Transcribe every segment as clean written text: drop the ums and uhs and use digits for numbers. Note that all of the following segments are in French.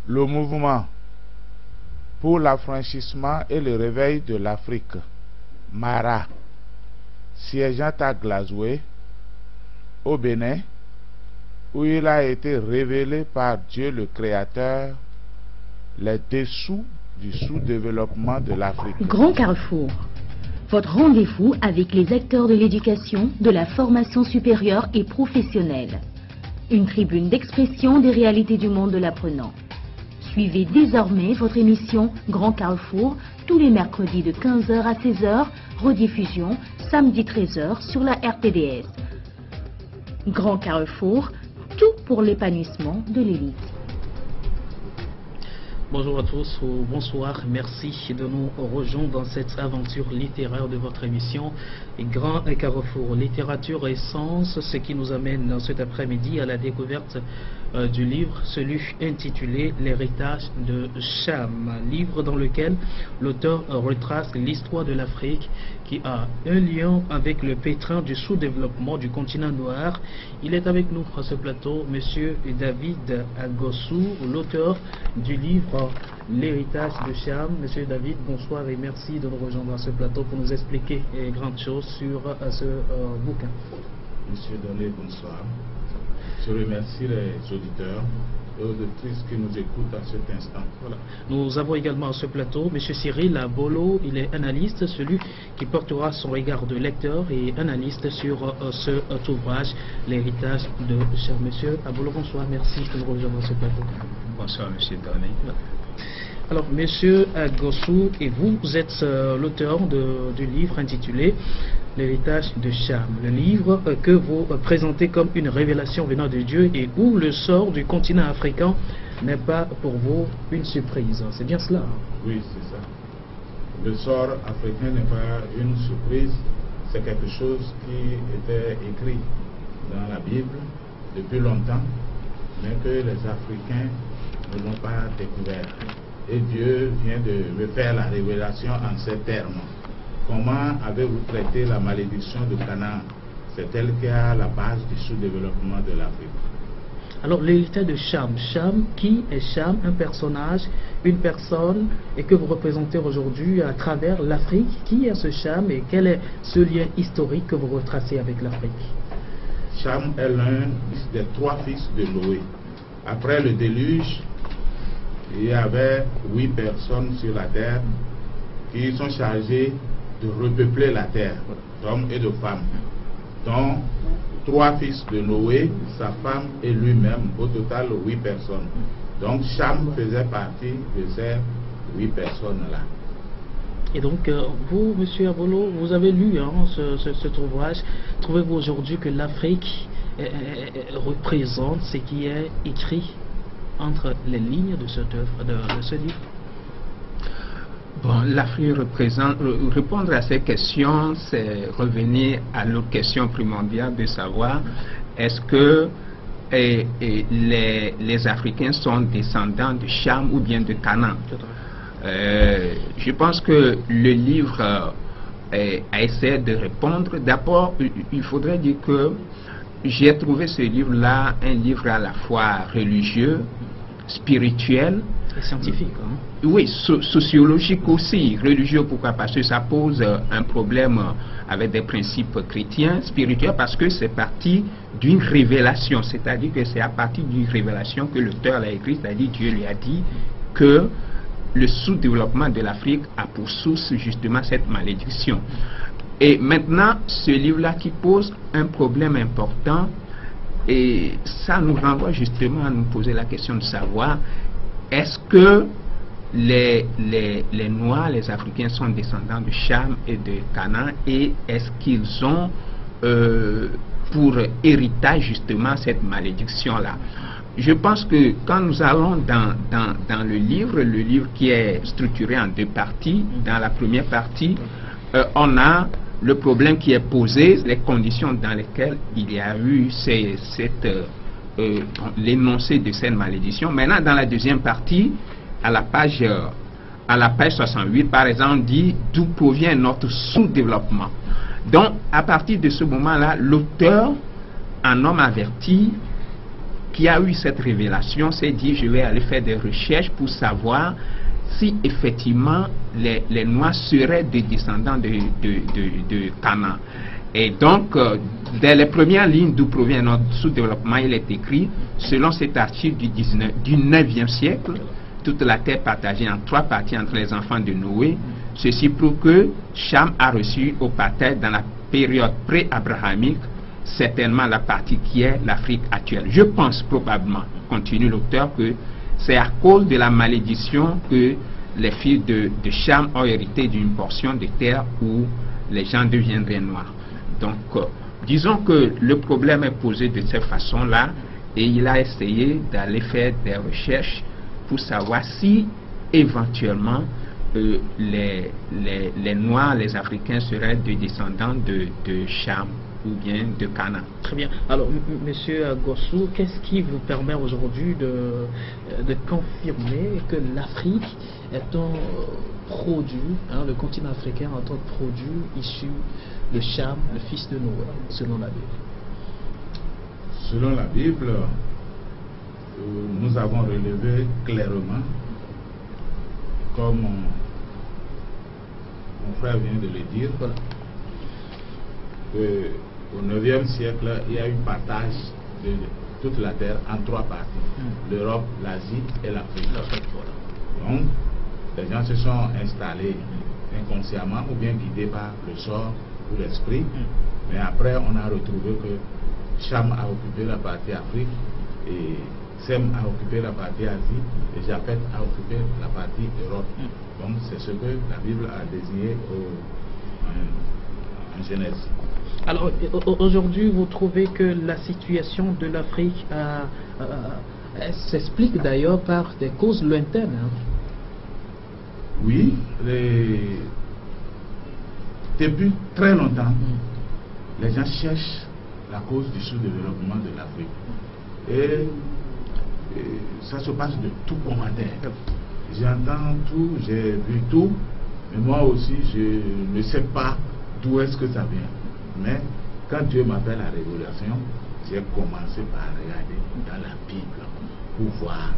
Le mouvement pour l'affranchissement et le réveil de l'Afrique, Mara, siégeant à Glasgow, au Bénin, où il a été révélé par Dieu le Créateur les dessous du sous-développement de l'Afrique. Grand Carrefour, votre rendez-vous avec les acteurs de l'éducation, de la formation supérieure et professionnelle. Une tribune d'expression des réalités du monde de l'apprenant. Suivez désormais votre émission Grand Carrefour tous les mercredis de 15h à 16h, rediffusion samedi 13h sur la RTDS. Grand Carrefour, tout pour l'épanouissement de l'élite. Bonjour à tous ou bonsoir, merci de nous rejoindre dans cette aventure littéraire de votre émission Grand Carrefour. Littérature et sens, ce qui nous amène cet après-midi à la découverte du livre, celui intitulé L'héritage de Cham, livre dans lequel l'auteur retrace l'histoire de l'Afrique qui a un lien avec le pétrin du sous-développement du continent noir. Il est avec nous à ce plateau, monsieur David Agossou, l'auteur du livre L'héritage de Cham. Monsieur David, bonsoir et merci de nous rejoindre à ce plateau pour nous expliquer grandes choses sur ce bouquin. Monsieur Dolé, bonsoir. Je remercie les auditeurs et auditrices qui nous écoutent à cet instant. Voilà. Nous avons également à ce plateau M. Cyril Abolo, il est analyste, celui qui portera son regard de lecteur et analyste sur cet ouvrage, L'héritage de Cham. Monsieur Abolo, bonsoir, merci de nous rejoindre à ce plateau. Bonsoir, monsieur Dolé. Alors, monsieur Agossou, et vous êtes l'auteur du livre intitulé L'héritage de Cham, le livre que vous présentez comme une révélation venant de Dieu et où le sort du continent africain n'est pas pour vous une surprise. C'est bien cela? Oui, c'est ça. Le sort africain n'est pas une surprise, c'est quelque chose qui était écrit dans la Bible depuis longtemps, mais que les Africains ne l'ont pas découvert. Et Dieu vient de me faire la révélation en ces termes. Comment avez-vous traité la malédiction de Canaan? C'est elle qui est à la base du sous-développement de l'Afrique. Alors, l'héritage de Cham. Cham, qui est Cham? Un personnage, une personne, et que vous représentez aujourd'hui à travers l'Afrique. Qui est ce Cham et quel est ce lien historique que vous retracez avec l'Afrique? Cham est l'un des 3 fils de Noé. Après le déluge, il y avait 8 personnes sur la terre qui sont chargées de repeupler la terre, d'hommes et de femmes, dont 3 fils de Noé, sa femme et lui-même, au total 8 personnes. Donc Cham faisait partie de ces 8 personnes-là. Et donc, vous, monsieur Abolo, vous avez lu cet ouvrage. Trouvez-vous aujourd'hui que l'Afrique représente ce qui est écrit entre les lignes de cette œuvre, de ce livre? Bon, l'Afrique représente, répondre à ces questions, c'est revenir à l'autre question primordiale de savoir est-ce que les Africains sont descendants de Cham ou bien de Canaan. Je pense que le livre a essayé de répondre. D'abord, il faudrait dire que j'ai trouvé ce livre-là un livre à la fois religieux, spirituel, et scientifique, hein? Oui, sociologique aussi, religieux. Pourquoi? Parce que ça pose un problème avec des principes chrétiens, spirituels, parce que c'est parti d'une révélation, c'est-à-dire que c'est à partir d'une révélation que l'auteur l'a écrit, c'est-à-dire Dieu lui a dit que le sous-développement de l'Afrique a pour source justement cette malédiction. Et maintenant, ce livre-là qui pose un problème important, et ça nous renvoie justement à nous poser la question de savoir est-ce que les Noirs, les Africains sont descendants de Cham et de Canaan, et est-ce qu'ils ont pour héritage justement cette malédiction-là? Je pense que quand nous allons dans le livre qui est structuré en 2 parties, dans la première partie, on a le problème qui est posé, les conditions dans lesquelles il y a eu l'énoncé de cette malédiction. Maintenant, dans la deuxième partie, à la page 68, par exemple, dit d'où provient notre sous-développement. Donc, à partir de ce moment-là, l'auteur, un homme averti, qui a eu cette révélation s'est dit, je vais aller faire des recherches pour savoir si effectivement les Noirs seraient des descendants de Canaan. Et donc, dès les premières lignes d'où provient notre sous-développement, il est écrit, selon cet archive du 9e siècle, toute la terre partagée en 3 parties entre les enfants de Noé, ceci prouve que Cham a reçu au partage dans la période pré-abrahamique, certainement la partie qui est l'Afrique actuelle. Je pense probablement, continue l'auteur, que c'est à cause de la malédiction que les fils de Cham ont hérité d'une portion de terre où les gens deviendraient noirs. Donc, disons que le problème est posé de cette façon-là, et il a essayé d'aller faire des recherches pour savoir si, éventuellement, les Noirs, les Africains seraient des descendants de Cham ou bien de Canaan. Très bien. Alors, Monsieur Gossou, qu'est-ce qui vous permet aujourd'hui de confirmer que l'Afrique est un produit, le continent africain est un produit issu de Cham, le fils de Noé, selon la Bible? Selon la Bible, nous avons relevé clairement, comme mon frère vient de le dire, voilà, qu'au 9e siècle, il y a eu partage de toute la terre en 3 parties, l'Europe, l'Asie et l'Afrique. Donc, les gens se sont installés inconsciemment ou bien guidés par le sort ou l'esprit, mais après on a retrouvé que Cham a occupé la partie Afrique, et Sem a occupé la partie Asie, et Japhet a occupé la partie Europe. Donc c'est ce que la Bible a désigné en Genèse. Alors aujourd'hui, vous trouvez que la situation de l'Afrique s'explique d'ailleurs par des causes lointaines, Oui, depuis très longtemps, les gens cherchent la cause du sous-développement de l'Afrique. Et ça se passe de tout commentaire. J'entends tout, j'ai vu tout, mais moi aussi je ne sais pas d'où est-ce que ça vient. Mais quand Dieu m'a fait la révélation, j'ai commencé par regarder dans la Bible pour voir.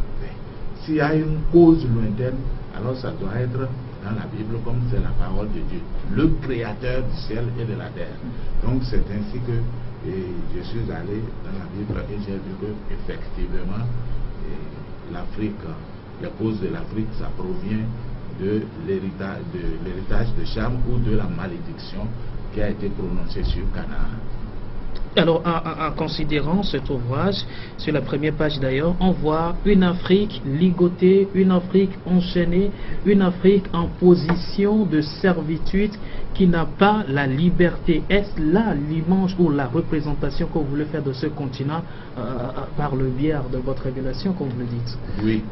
S'il y a une cause lointaine, alors ça doit être dans la Bible, comme c'est la parole de Dieu, le créateur du ciel et de la terre. Donc c'est ainsi que je suis allé dans la Bible et j'ai vu que effectivement l'Afrique, la cause de l'Afrique, ça provient de l'héritage de Cham ou de la malédiction qui a été prononcée sur Canaan. Alors, en considérant cet ouvrage, sur la première page d'ailleurs, on voit une Afrique ligotée, une Afrique enchaînée, une Afrique en position de servitude qui n'a pas la liberté. Est-ce là l'image ou la représentation que vous voulez faire de ce continent par le biais de votre révélation, comme vous le dites? Oui,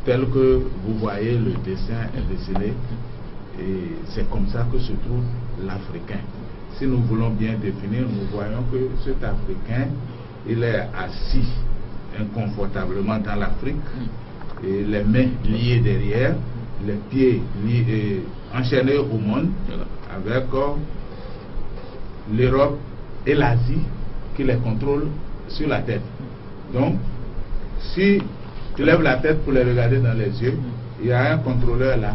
tel que vous voyez le dessin est dessiné, et c'est comme ça que se trouve l'Africain. Si nous voulons bien définir, nous voyons que cet Africain, il est assis inconfortablement dans l'Afrique, et les mains liées derrière, les pieds liés, enchaînés au monde, avec l'Europe et l'Asie qui les contrôlent sur la tête. Donc, si tu lèves la tête pour les regarder dans les yeux, il y a un contrôleur là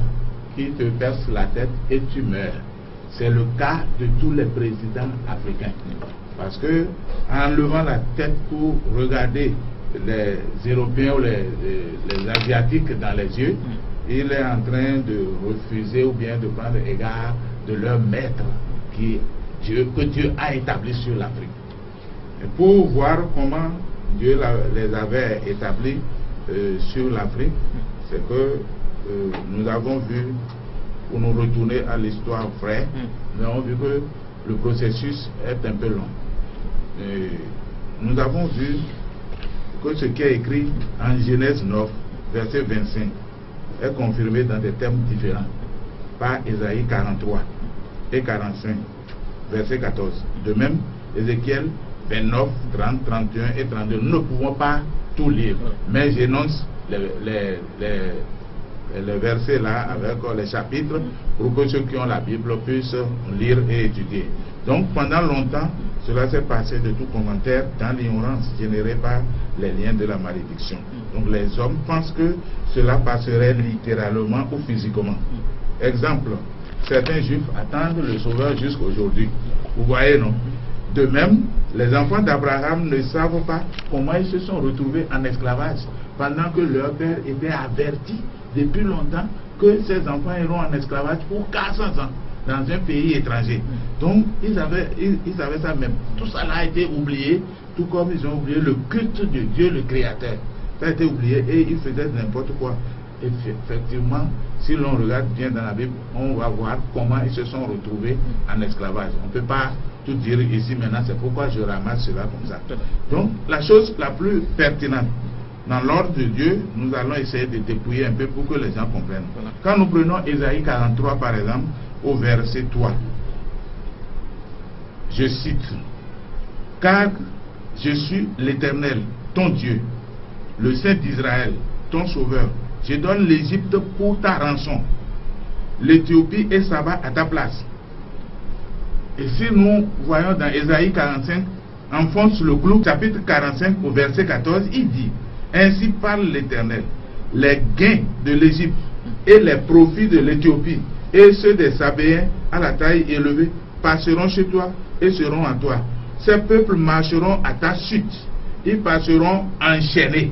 qui te perce la tête et tu meurs. C'est le cas de tous les présidents africains. Parce que en levant la tête pour regarder les Européens ou les Asiatiques dans les yeux, il est en train de refuser ou bien de prendre égard de leur maître que Dieu a établi sur l'Afrique. Et pour voir comment Dieu les avait établis sur l'Afrique, c'est que nous avons vu, pour nous retourner à l'histoire vraie, nous avons vu que le processus est un peu long. Et nous avons vu que ce qui est écrit en Genèse 9, verset 25, est confirmé dans des termes différents par Ésaïe 43 et 45, verset 14. De même, Ézéchiel 29, 30, 31 et 32. Nous ne pouvons pas tout lire, mais j'énonce les versets là avec les chapitres pour que ceux qui ont la Bible puissent lire et étudier. Donc pendant longtemps, cela s'est passé de tout commentaire dans l'ignorance générée par les liens de la malédiction. Donc les hommes pensent que cela passerait littéralement ou physiquement. Exemple, certains juifs attendent le Sauveur jusqu'aujourd'hui. Vous voyez, non? De même, les enfants d'Abraham ne savent pas comment ils se sont retrouvés en esclavage, pendant que leur père était averti depuis longtemps que ces enfants iront en esclavage pour 400 ans dans un pays étranger. Donc, ils avaient ça même. Tout ça a été oublié, tout comme ils ont oublié le culte de Dieu, le Créateur. Ça a été oublié et ils faisaient n'importe quoi. Effectivement, si l'on regarde bien dans la Bible, on va voir comment ils se sont retrouvés en esclavage. On ne peut pas tout dire ici maintenant, c'est pourquoi je ramasse cela comme ça. Donc, la chose la plus pertinente, dans l'ordre de Dieu, nous allons essayer de dépouiller un peu pour que les gens comprennent. Quand nous prenons Ésaïe 43 par exemple, au verset 3, je cite: car je suis l'Éternel, ton Dieu, le Saint d'Israël, ton Sauveur. Je donne l'Égypte pour ta rançon, l'Éthiopie et Saba à ta place. Et si nous voyons dans Ésaïe 45, enfonce le clou, chapitre 45 au verset 14, il dit: ainsi parle l'Éternel, les gains de l'Égypte et les profits de l'Éthiopie et ceux des Sabéens à la taille élevée passeront chez toi et seront en toi. Ces peuples marcheront à ta chute, ils passeront enchaînés.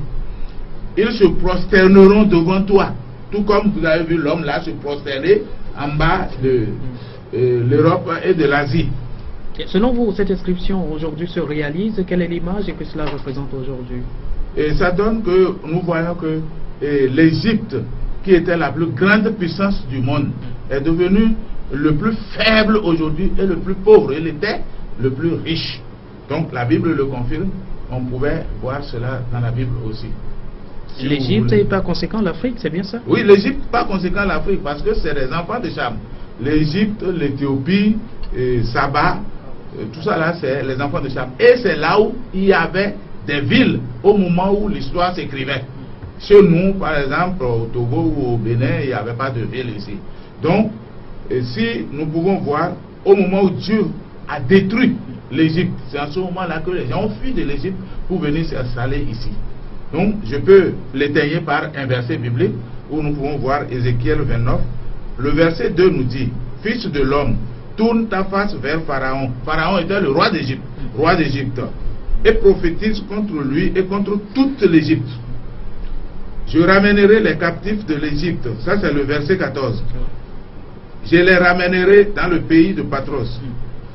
Ils se prosterneront devant toi, tout comme vous avez vu l'homme là se prosterner en bas de l'Europe et de l'Asie. Selon vous, cette inscription aujourd'hui se réalise? Quelle est l'image que cela représente aujourd'hui? Et ça donne que nous voyons que l'Égypte, qui était la plus grande puissance du monde, est devenue le plus faible aujourd'hui et le plus pauvre. Il était le plus riche. Donc la Bible le confirme. On pouvait voir cela dans la Bible aussi. Si l'Égypte et par conséquent l'Afrique, c'est bien ça? Oui, l'Égypte, par conséquent l'Afrique, parce que c'est des enfants de Cham. L'Égypte, l'Éthiopie, Saba, tout ça là, c'est les enfants de Cham. Et c'est là où il y avait des villes au moment où l'histoire s'écrivait. Chez nous, par exemple, au Togo ou au Bénin, il n'y avait pas de ville ici. Donc, si nous pouvons voir, au moment où Dieu a détruit l'Égypte, c'est en ce moment-là que les gens ont fui de l'Égypte pour venir s'installer ici. Donc, je peux l'étayer par un verset biblique où nous pouvons voir Ézéchiel 29. Le verset 2 nous dit: fils de l'homme, tourne ta face vers Pharaon. Pharaon était le roi d'Égypte, et prophétise contre lui et contre toute l'Égypte. Je ramènerai les captifs de l'Égypte. Ça, c'est le verset 14. Je les ramènerai dans le pays de Patros,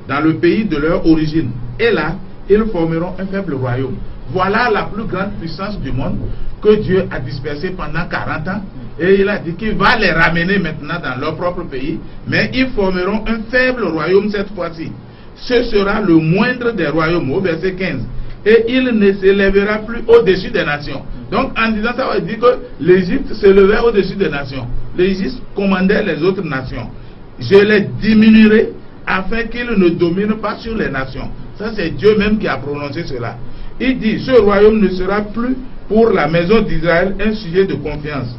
dans le pays de leur origine. Et là, ils formeront un faible royaume. Voilà la plus grande puissance du monde que Dieu a dispersée pendant 40 ans. Et il a dit qu'il va les ramener maintenant dans leur propre pays. Mais ils formeront un faible royaume cette fois-ci. Ce sera le moindre des royaumes, au verset 15. Et il ne s'élèvera plus au-dessus des nations. Donc en disant ça, on va dire que l'Égypte s'élevait au-dessus des nations. L'Égypte commandait les autres nations. Je les diminuerai afin qu'ils ne dominent pas sur les nations. Ça, c'est Dieu même qui a prononcé cela. Il dit: ce royaume ne sera plus pour la maison d'Israël un sujet de confiance.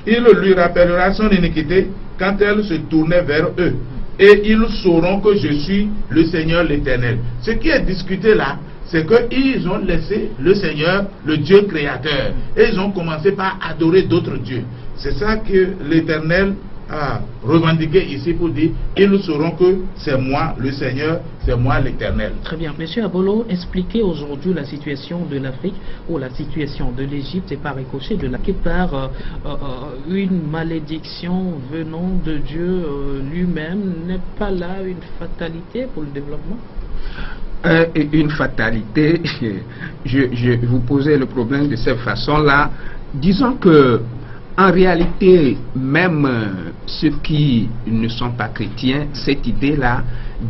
Il lui rappellera son iniquité quand elle se tournait vers eux. Et ils sauront que je suis le Seigneur l'Éternel. Ce qui est discuté là, c'est qu'ils ont laissé le Seigneur, le Dieu créateur. Et ils ont commencé par adorer d'autres dieux. C'est ça que l'Éternel a revendiqué ici pour dire: ils sauront que c'est moi le Seigneur, c'est moi l'Éternel. Très bien. Monsieur Abolo, expliquez aujourd'hui la situation de l'Afrique ou la situation de l'Égypte et par ricochet de par une malédiction venant de Dieu lui-même. N'est pas là une fatalité pour le développement? Une fatalité, je vous posais le problème de cette façon-là. Disons que en réalité, même ceux qui ne sont pas chrétiens, cette idée-là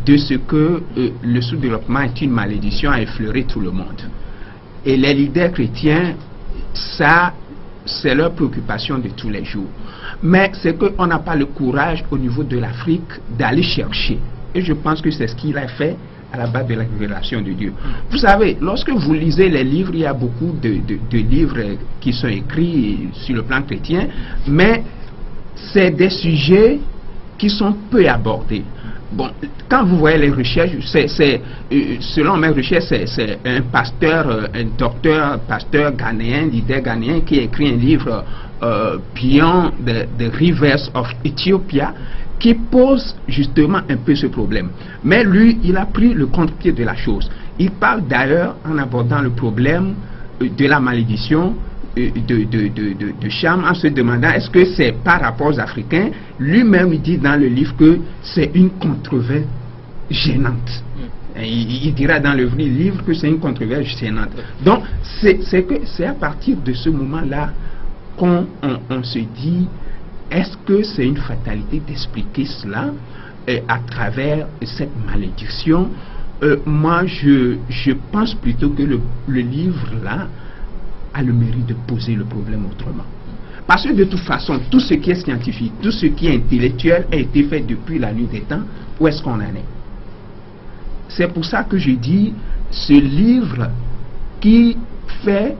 de ce que le sous-développement est une malédiction a effleuré tout le monde. Et les leaders chrétiens, ça, c'est leur préoccupation de tous les jours. Mais c'est qu'on n'a pas le courage au niveau de l'Afrique d'aller chercher. Et je pense que c'est ce qu'il a fait à la base de la révélation de Dieu. Vous savez, lorsque vous lisez les livres, il y a beaucoup de livres qui sont écrits sur le plan chrétien, mais c'est des sujets qui sont peu abordés. Bon, quand vous voyez les recherches, selon mes recherches, c'est un pasteur, un docteur, pasteur ghanéen, leader ghanéen, qui a écrit un livre, Beyond the Rivers of Ethiopia, qui pose justement un peu ce problème. Mais lui, il a pris le contre-pied de la chose. Il parle d'ailleurs, en abordant le problème de la malédiction de Cham, en se demandant est-ce que c'est par rapport aux Africains. Lui-même, il dit dans le livre que c'est une controverse gênante. Il dira dans le livre que c'est une controverse gênante. Donc, c'est à partir de ce moment-là qu'on se dit, est-ce que c'est une fatalité d'expliquer cela à travers cette malédiction? Moi, je pense plutôt que le livre-là a le mérite de poser le problème autrement. Parce que de toute façon, tout ce qui est scientifique, tout ce qui est intellectuel a été fait depuis la nuit des temps. Où est-ce qu'on en est? C'est pour ça que je dis, ce livre qui fait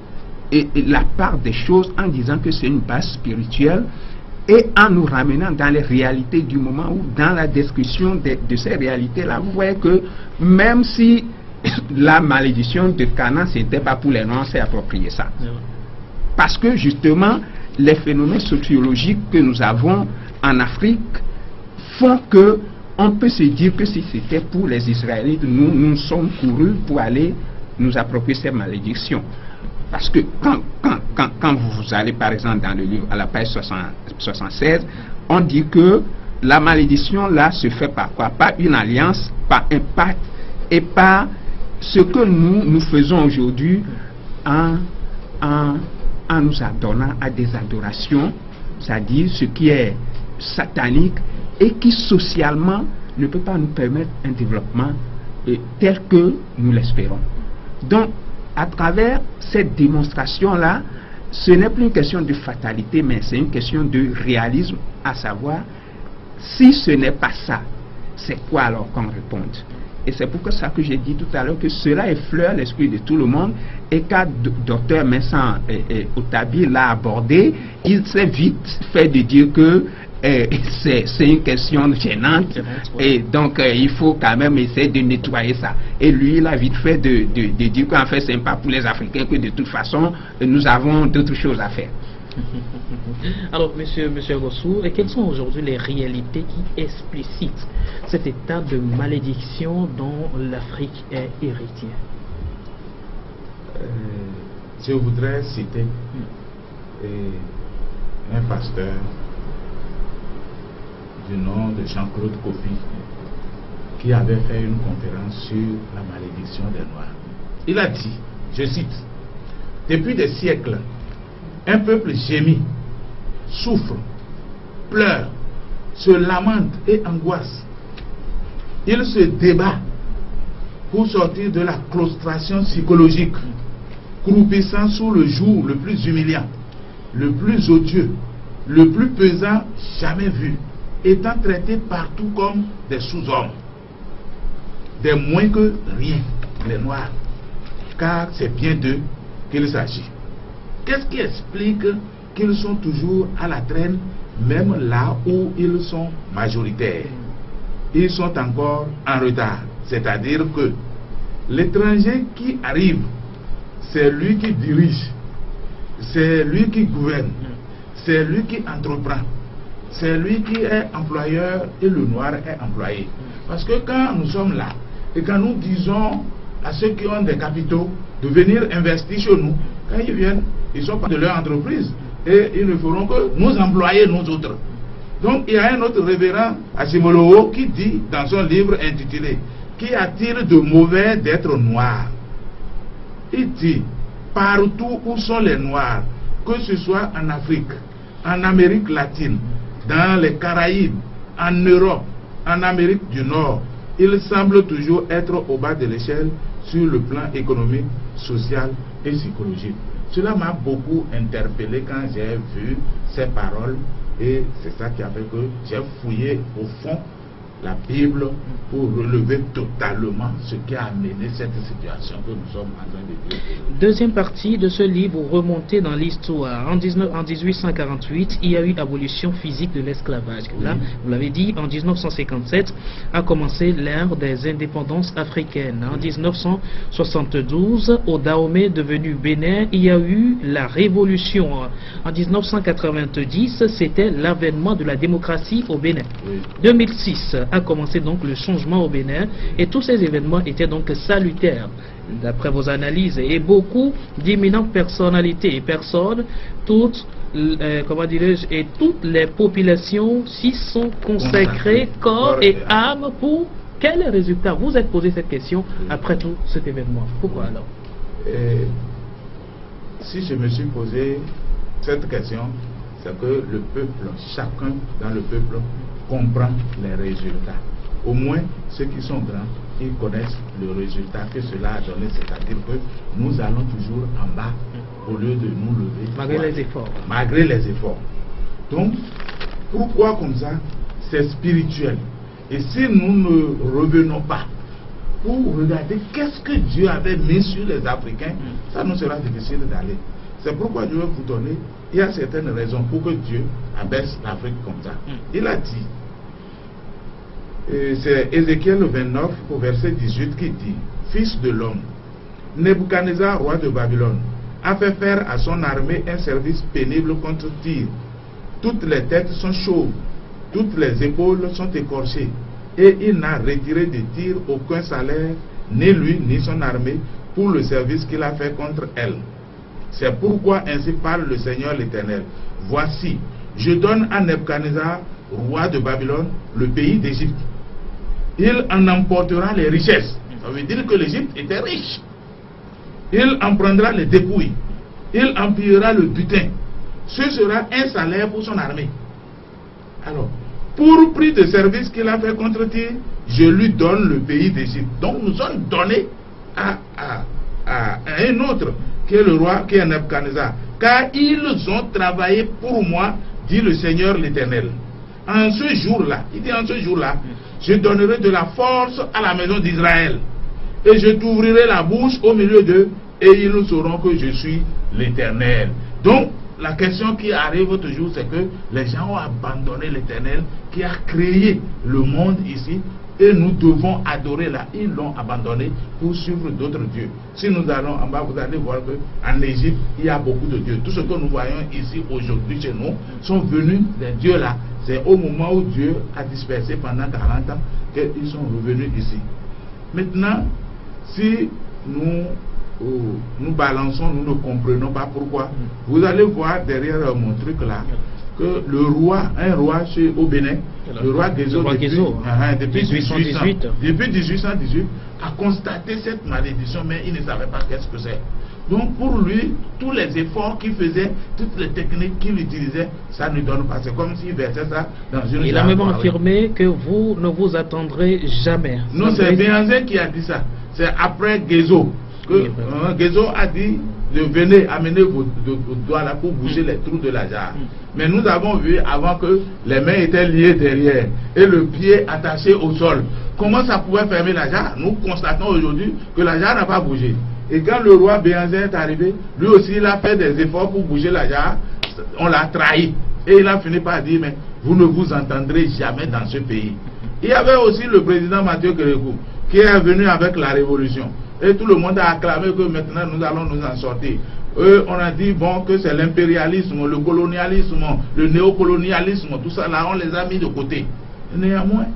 la part des choses en disant que c'est une base spirituelle et en nous ramenant dans les réalités du moment, ou dans la description de ces réalités-là, vous voyez que même si la malédiction de Canaan, ce n'était pas pour les Noirs, c'est approprié ça. Parce que justement, les phénomènes sociologiques que nous avons en Afrique font que on peut se dire que si c'était pour les Israélites, nous sommes courus pour aller nous approprier ces malédictions. Parce que quand vous allez par exemple dans le livre à la page 76, on dit que la malédiction là se fait par quoi? Par une alliance, par un pacte et par ce que nous faisons aujourd'hui en nous adonnant à des adorations, c'est-à-dire ce qui est satanique et qui socialement ne peut pas nous permettre un développement tel que nous l'espérons. Donc, à travers cette démonstration-là, ce n'est plus une question de fatalité, mais c'est une question de réalisme, à savoir, si ce n'est pas ça, c'est quoi alors qu'on réponde? Et c'est pour ça que j'ai dit tout à l'heure que cela effleure l'esprit de tout le monde, et quand Dr Vincent Otabi l'a abordé, il s'est vite fait de dire que c'est une question gênante, et donc il faut quand même essayer de nettoyer ça. Et lui, il a vite fait de dire qu'en fait, c'est pas pour les Africains, que de toute façon, nous avons d'autres choses à faire. Alors, monsieur Rossou, quelles sont aujourd'hui les réalités qui explicitent cet état de malédiction dont l'Afrique est héritière? Je voudrais citer un pasteur du nom de Jean-Claude Kofi qui avait fait une conférence sur la malédiction des Noirs. Il a dit, je cite, « Depuis des siècles, un peuple gémit, souffre, pleure, se lamente et angoisse. Il se débat pour sortir de la claustration psychologique, croupissant sous le joug le plus humiliant, le plus odieux, le plus pesant jamais vu, étant traités partout comme des sous-hommes, des moins que rien, les Noirs, car c'est bien d'eux qu'il s'agit. » Qu'est-ce qui explique qu'ils sont toujours à la traîne, même là où ils sont majoritaires? Ils sont encore en retard. C'est-à-dire que l'étranger qui arrive, c'est lui qui dirige, c'est lui qui gouverne, c'est lui qui entreprend, c'est lui qui est employeur et le noir est employé. Parce que quand nous sommes là et quand nous disons à ceux qui ont des capitaux de venir investir chez nous, quand ils viennent, ils sont pas de leur entreprise et ils ne feront que nous employer nous autres. Donc il y a un autre révérend Asimolowo qui dit dans son livre intitulé « Qui a-t-il de mauvais d'être noir ?» Il dit « Partout où sont les noirs, que ce soit en Afrique, en Amérique latine, dans les Caraïbes, en Europe, en Amérique du Nord, ils semblent toujours être au bas de l'échelle sur le plan économique, social et psychologique. » Cela m'a beaucoup interpellé quand j'ai vu ces paroles et c'est ça qui a fait que j'ai fouillé au fond la Bible pour relever totalement ce qui a amené cette situation que nous sommes en train de vivre. Deuxième partie de ce livre, vous remontez dans l'histoire. En 1848, il y a eu abolition physique de l'esclavage. Là, vous l'avez dit, en 1957 a commencé l'ère des indépendances africaines. En 1972, au Dahomey devenu Bénin, il y a eu la révolution. En 1990, c'était l'avènement de la démocratie au Bénin. 2006 a commencé donc le changement au Bénin et tous ces événements étaient donc salutaires d'après vos analyses, et beaucoup d'éminentes personnalités et personnes, toutes comment dirais-je, et toutes les populations s'y sont consacrées corps et âme. Pour quel résultat? Vous êtes posé cette question après tout cet événement. Pourquoi alors? Si je me suis posé cette question, c'est que le peuple, chacun dans le peuple comprend les résultats. Au moins ceux qui sont grands, ils connaissent le résultat que cela a donné, c'est-à-dire que nous allons toujours en bas au lieu de nous lever. Malgré les efforts. Malgré les efforts. Donc, pourquoi comme ça? C'est spirituel. Et si nous ne revenons pas pour regarder qu'est-ce que Dieu avait mis sur les Africains, ça nous sera difficile d'aller. C'est pourquoi je vais vous donner, il y a certaines raisons pour que Dieu abaisse l'Afrique comme ça. Il a dit, c'est Ézéchiel 29 au verset 18 qui dit: Fils de l'homme, Nebuchadnezzar, roi de Babylone, a fait faire à son armée un service pénible contre Tyr. Toutes les têtes sont chauves, toutes les épaules sont écorchées, et il n'a retiré de Tyr aucun salaire, ni lui ni son armée, pour le service qu'il a fait contre elle. C'est pourquoi ainsi parle le Seigneur l'Éternel. Voici, je donne à Nebuchadnezzar, roi de Babylone, le pays d'Égypte. Il en emportera les richesses. Ça veut dire que l'Égypte était riche. Il en prendra les dépouilles. Il en pillera le butin. Ce sera un salaire pour son armée. Alors, pour prix de service qu'il a fait contre Tyr, je lui donne le pays d'Égypte. Donc nous sommes donnés à un autre, qui est le roi, qui est Nebuchadnezzar. Car ils ont travaillé pour moi, dit le Seigneur l'Éternel. En ce jour-là, il dit en ce jour-là, je donnerai de la force à la maison d'Israël. Et je t'ouvrirai la bouche au milieu d'eux, et ils sauront que je suis l'Éternel. Donc, la question qui arrive toujours, c'est que les gens ont abandonné l'Éternel qui a créé le monde ici, et nous devons adorer là. Ils l'ont abandonné pour suivre d'autres dieux. Si nous allons en bas, vous allez voir qu'en Égypte, il y a beaucoup de dieux. Tout ce que nous voyons ici aujourd'hui chez nous sont venus des dieux là. C'est au moment où Dieu a dispersé pendant 40 ans qu'ils sont revenus ici. Maintenant, si nous balançons, nous ne comprenons pas pourquoi, vous allez voir derrière mon truc là, que le roi, un roi au Bénin, le roi Guézo, depuis 1818, a constaté cette malédiction, mais il ne savait pas qu'est-ce que c'est. Donc pour lui, tous les efforts qu'il faisait, toutes les techniques qu'il utilisait, ça ne donne pas. C'est comme s'il versait ça dans une... Il a même affirmé que vous ne vous attendrez jamais. Non, c'est Béhanzin qui a dit ça. C'est après Guézo. Guézo a dit de venez amener vos doigts là pour bouger les trous de la jarre. Mais nous avons vu avant que les mains étaient liées derrière et le pied attaché au sol. Comment ça pouvait fermer la jarre? Nous constatons aujourd'hui que la jarre n'a pas bougé. Et quand le roi Béhanzin est arrivé, lui aussi il a fait des efforts pour bouger la jarre. On l'a trahi. Et il a fini par dire, mais vous ne vous entendrez jamais dans ce pays. Il y avait aussi le président Mathieu Kérékou qui est venu avec la révolution. Et tout le monde a acclamé que maintenant nous allons nous en sortir. On a dit bon que c'est l'impérialisme, le colonialisme, le néocolonialisme, tout ça là on les a mis de côté. Néanmoins,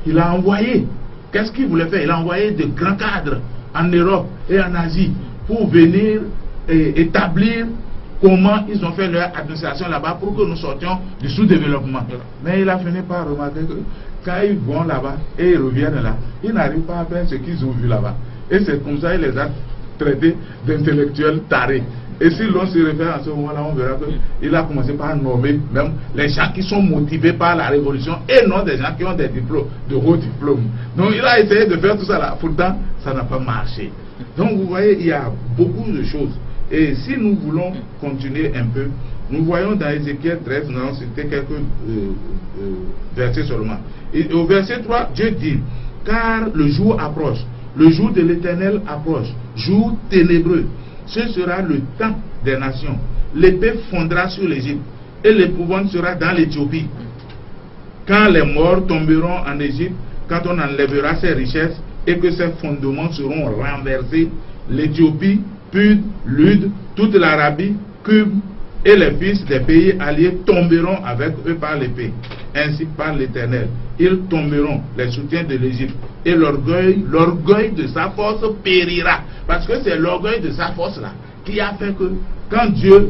il a envoyé, qu'est-ce qu'il voulait faire? Il a envoyé de grands cadres en Europe et en Asie pour venir établir comment ils ont fait leur administration là-bas pour que nous sortions du sous-développement. Mais il a fini par remarquer que quand ils vont là-bas et ils reviennent là, ils n'arrivent pas à faire ce qu'ils ont vu là-bas. Et c'est comme ça qu'il les a traités d'intellectuels tarés. Et si l'on se réfère à ce moment-là, on verra qu'il a commencé par nommer même les gens qui sont motivés par la révolution et non des gens qui ont des diplômes, de hauts diplômes. Donc il a essayé de faire tout ça là. Pourtant, ça n'a pas marché. Donc vous voyez, il y a beaucoup de choses. Et si nous voulons continuer un peu, Nous voyons dans Ézéchiel 13, nous allons citer quelques versets seulement. Et au verset 3, Dieu dit, car le jour approche, le jour de l'Éternel approche, jour ténébreux. Ce sera le temps des nations. L'épée fondra sur l'Égypte et l'épouvante sera dans l'Éthiopie. Quand les morts tomberont en Égypte, quand on enlèvera ses richesses et que ses fondements seront renversés, l'Éthiopie, Pud, Lud, toute l'Arabie, Cube et les fils des pays alliés tomberont avec eux par l'épée. Ainsi par l'Éternel, ils tomberont, les soutiens de l'Égypte, et l'orgueil de sa force périra. Parce que c'est l'orgueil de sa force là qui a fait que quand Dieu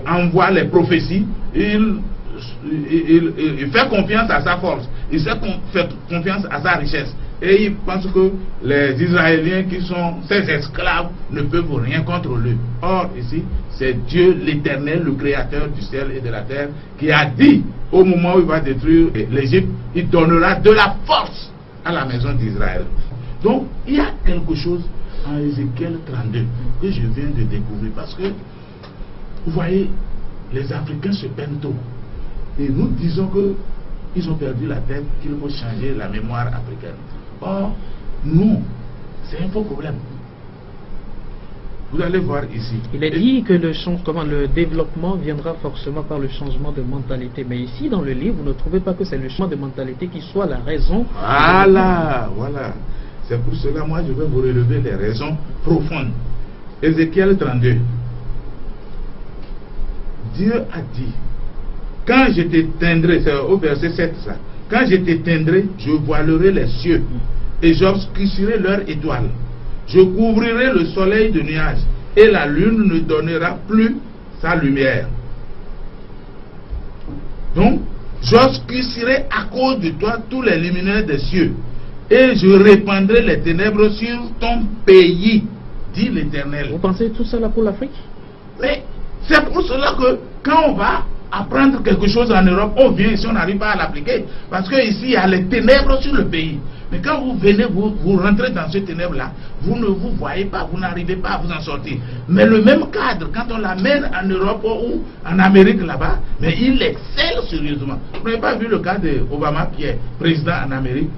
envoie les prophéties, il fait confiance à sa force, il fait confiance à sa richesse. Et il pense que les Israéliens qui sont ses esclaves ne peuvent rien contre lui. Or ici, c'est Dieu l'Éternel, le Créateur du ciel et de la terre, qui a dit au moment où il va détruire l'Égypte, il donnera de la force à la maison d'Israël. Donc il y a quelque chose en Ézéchiel 32 que je viens de découvrir, parce que vous voyez, les Africains se peinent tôt. Et nous disons qu'ils ont perdu la tête, qu'il faut changer la mémoire africaine. Or, non, c'est un faux problème. Vous allez voir ici. Il est dit que le développement viendra forcément par le changement de mentalité. Mais ici, dans le livre, vous ne trouvez pas que c'est le changement de mentalité qui soit la raison. Voilà. C'est pour cela, moi, je vais vous relever les raisons profondes. Ézéchiel 32. Dieu a dit, quand je t'éteindrai, c'est au verset 7 ça, quand je t'éteindrai, je voilerai les cieux et j'obscurcirai leurs étoiles. Je couvrirai le soleil de nuages et la lune ne donnera plus sa lumière. Donc, j'obscurcirai à cause de toi tous les luminaires des cieux et je répandrai les ténèbres sur ton pays, dit l'Éternel. Vous pensez tout ça là pour l'Afrique? Mais c'est pour cela que quand on va apprendre quelque chose en Europe, on vient ici, on n'arrive pas à l'appliquer. Parce que ici, il y a les ténèbres sur le pays. Mais quand vous venez, vous rentrez dans ces ténèbres-là, vous ne vous voyez pas, vous n'arrivez pas à vous en sortir. Mais le même cadre, quand on l'amène en Europe ou en Amérique là-bas, mais il excelle sérieusement. Vous n'avez pas vu le cas d'Obama qui est président en Amérique?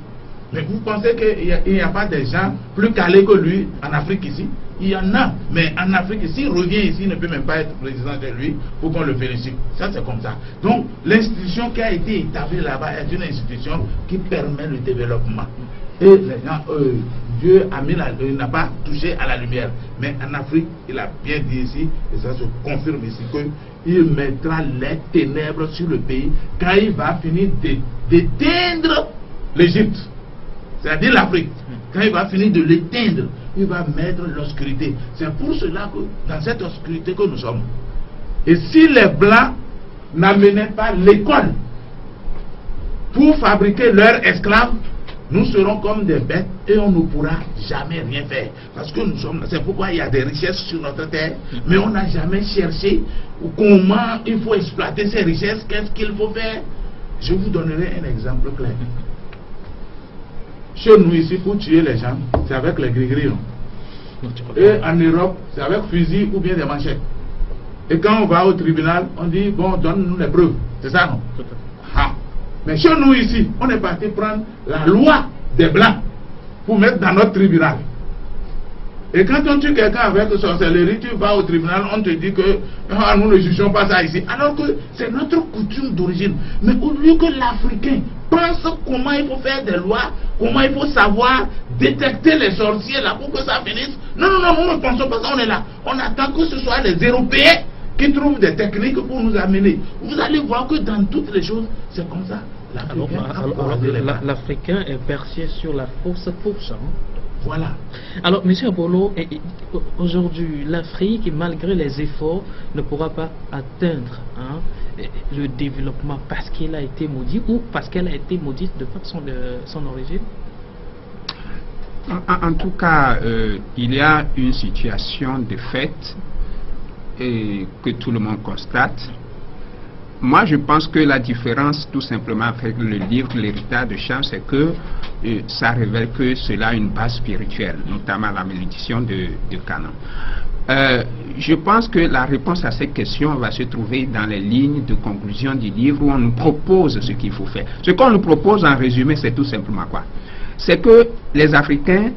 Mais vous pensez qu'il n'y a pas des gens plus calés que lui en Afrique ici? Il y en a, mais en Afrique, s'il revient ici, il ne peut même pas être président de lui pour qu'on le félicite. Ça, c'est comme ça. Donc, l'institution qui a été établie là-bas est une institution qui permet le développement. Et les gens, Dieu n'a pas touché à la lumière. Mais en Afrique, il a bien dit ici, et ça se confirme ici, qu'il mettra les ténèbres sur le pays quand il va finir d'éteindre l'Égypte. C'est-à-dire l'Afrique. Quand il va finir de l'éteindre, il va mettre l'obscurité. C'est pour cela que dans cette obscurité que nous sommes. Et si les Blancs n'amenaient pas l'école pour fabriquer leurs esclaves, nous serons comme des bêtes et on ne pourra jamais rien faire. Parce que nous sommes là. C'est pourquoi il y a des richesses sur notre terre, mais on n'a jamais cherché comment il faut exploiter ces richesses, qu'est-ce qu'il faut faire. Je vous donnerai un exemple clair. Chez nous ici, pour tuer les gens, c'est avec les gris-gris. Et en Europe, c'est avec fusil ou bien des manchettes. Et quand on va au tribunal, on dit, bon, donne-nous les preuves. C'est ça, non? Ah. Mais chez nous ici, on est parti prendre la loi des Blancs pour mettre dans notre tribunal. Et quand on tue quelqu'un avec sorcellerie, tu vas au tribunal, on te dit que nous ne jugeons pas ça ici. Alors que c'est notre coutume d'origine. Mais au lieu que l'Africain pense comment il faut faire des lois, comment il faut savoir détecter les sorciers là pour que ça finisse. Non, nous ne pensons pas ça, on est là. On attend que ce soit les Européens qui trouvent des techniques pour nous amener. Vous allez voir que dans toutes les choses, c'est comme ça. L'Africain est perché sur la fausse fourche. Hein? Voilà. Alors, M. Apollo, aujourd'hui, l'Afrique, malgré les efforts, ne pourra pas atteindre le développement parce qu'elle a été maudite ou parce qu'elle a été maudite de par son origine? En tout cas, il y a une situation de fait et que tout le monde constate. Moi, je pense que la différence, tout simplement, avec le livre L'héritage de Cham, c'est que ça révèle que cela a une base spirituelle, notamment la malédiction de Canaan. Je pense que la réponse à cette question va se trouver dans les lignes de conclusion du livre où on nous propose ce qu'il faut faire. Ce qu'on nous propose en résumé, c'est tout simplement quoi? C'est que les Africains,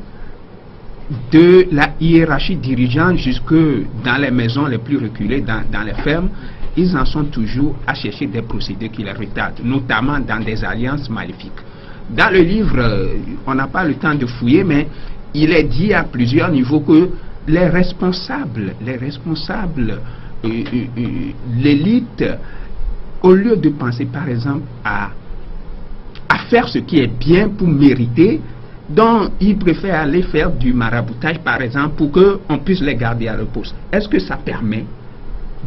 de la hiérarchie dirigeante jusque dans les maisons les plus reculées, dans les fermes, ils en sont toujours à chercher des procédés qui les retardent, notamment dans des alliances maléfiques. Dans le livre, on n'a pas le temps de fouiller, mais il est dit à plusieurs niveaux que les responsables, l'élite, au lieu de penser par exemple à faire ce qui est bien pour mériter, donc ils préfèrent aller faire du maraboutage par exemple pour qu'on puisse les garder à leur poste. Est-ce que ça permet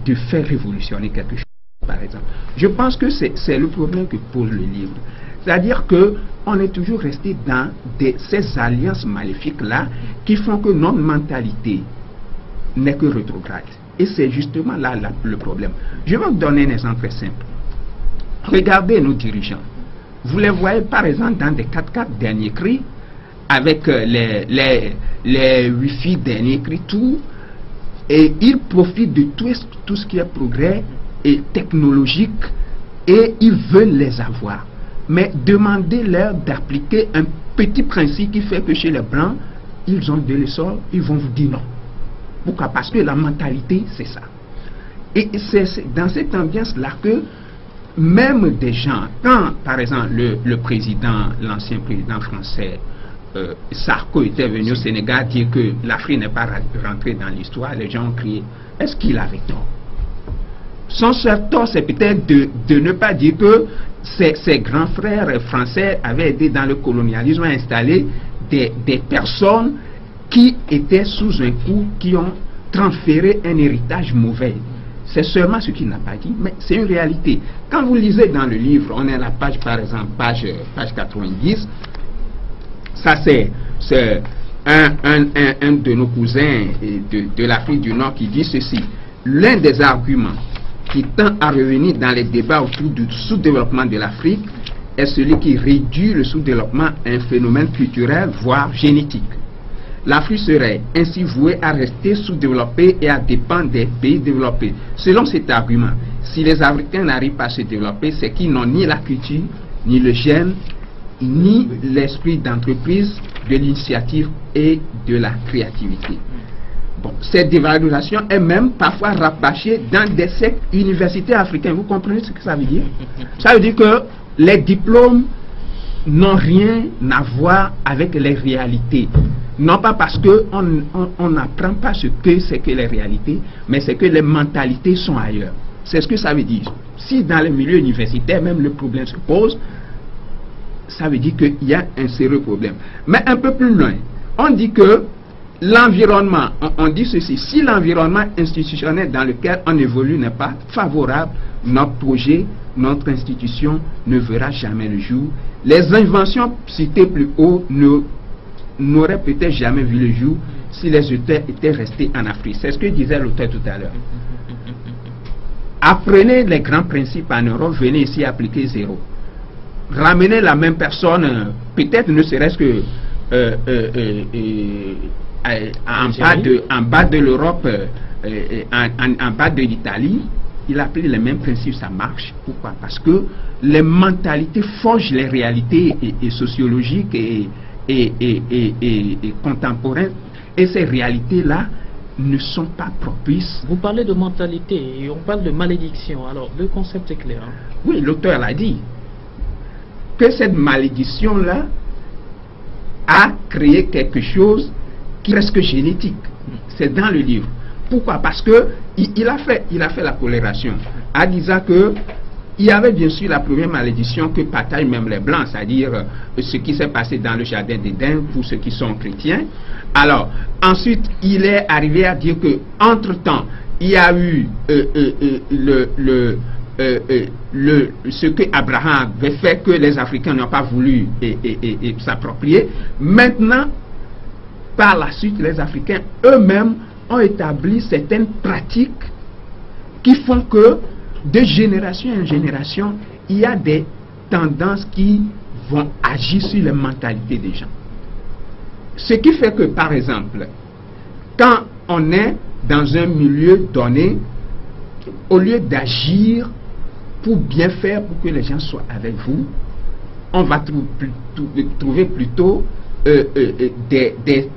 de faire révolutionner quelque chose par exemple? Je pense que c'est le problème que pose le livre. C'est-à-dire qu'on est toujours resté dans ces alliances maléfiques-là qui font que notre mentalité n'est que rétrograde. Et c'est justement là le problème. Je vais vous donner un exemple très simple. Regardez nos dirigeants. Vous les voyez par exemple dans des 4x4 derniers cris, avec les Wi-Fi derniers cris, tout, et ils profitent de tout ce qui est progrès et technologique, et ils veulent les avoir. Mais demandez-leur d'appliquer un petit principe qui fait que chez les Blancs, ils ont de l'essor, ils vont vous dire non. Pourquoi? Parce que la mentalité, c'est ça. Et c'est dans cette ambiance-là que même des gens, quand par exemple l'ancien président français, Sarko était venu au Sénégal dire que l'Afrique n'est pas rentrée dans l'histoire, les gens ont crié, est-ce qu'il avait tort? Son seul tort, c'est peut-être de ne pas dire que ses grands frères français avaient aidé dans le colonialisme à installer des personnes qui étaient sous un coup, qui ont transféré un héritage mauvais. C'est seulement ce qu'il n'a pas dit, mais c'est une réalité. Quand vous lisez dans le livre, on est à la page, par exemple, page 90, ça c'est un de nos cousins de l'Afrique du Nord qui dit ceci: l'un des arguments qui tend à revenir dans les débats autour du sous-développement de l'Afrique est celui qui réduit le sous-développement à un phénomène culturel, voire génétique. L'Afrique serait ainsi vouée à rester sous-développée et à dépendre des pays développés. Selon cet argument, si les Africains n'arrivent pas à se développer, c'est qu'ils n'ont ni la culture, ni le gène, ni l'esprit d'entreprise, de l'initiative et de la créativité. Bon, cette dévalorisation est même parfois rabâchée dans des sectes universitaires africains. Vous comprenez ce que ça veut dire? Ça veut dire que les diplômes n'ont rien à voir avec les réalités. Non pas parce qu'on n'apprend pas ce que c'est que les réalités, mais c'est que les mentalités sont ailleurs. C'est ce que ça veut dire. Si dans les milieux universitaires, même le problème se pose, ça veut dire qu'il y a un sérieux problème. Mais un peu plus loin, on dit que l'environnement, on dit ceci: si l'environnement institutionnel dans lequel on évolue n'est pas favorable, notre projet, notre institution ne verra jamais le jour. Les inventions citées plus haut n'auraient peut-être jamais vu le jour si les auteurs étaient restés en Afrique. C'est ce que disait l'auteur tout à l'heure. Apprenez les grands principes en Europe, venez ici appliquer zéro. Ramenez la même personne, peut-être ne serait-ce que en bas de l'Europe, en bas de l'Italie, il applique les mêmes principes, ça marche. Pourquoi? Parce que les mentalités forgent les réalités et sociologiques et contemporaines, et ces réalités-là ne sont pas propices. Vous parlez de mentalité et on parle de malédiction, alors le concept est clair. Hein? Oui, l'auteur l'a dit, que cette malédiction-là a créé quelque chose qui est presque génétique. C'est dans le livre. Pourquoi? Parce que il a fait la colération en disant que il y avait bien sûr la première malédiction que partagent même les Blancs, c'est-à-dire ce qui s'est passé dans le jardin d'Éden pour ceux qui sont chrétiens. Alors, ensuite, il est arrivé à dire que entre-temps, il y a eu ce que Abraham avait fait, que les Africains n'ont pas voulu s'approprier. Maintenant, par la suite, les Africains eux-mêmes ont établi certaines pratiques qui font que de génération en génération, il y a des tendances qui vont agir sur les mentalités des gens. Ce qui fait que, par exemple, quand on est dans un milieu donné, au lieu d'agir pour bien faire, pour que les gens soient avec vous, on va trouver plutôt des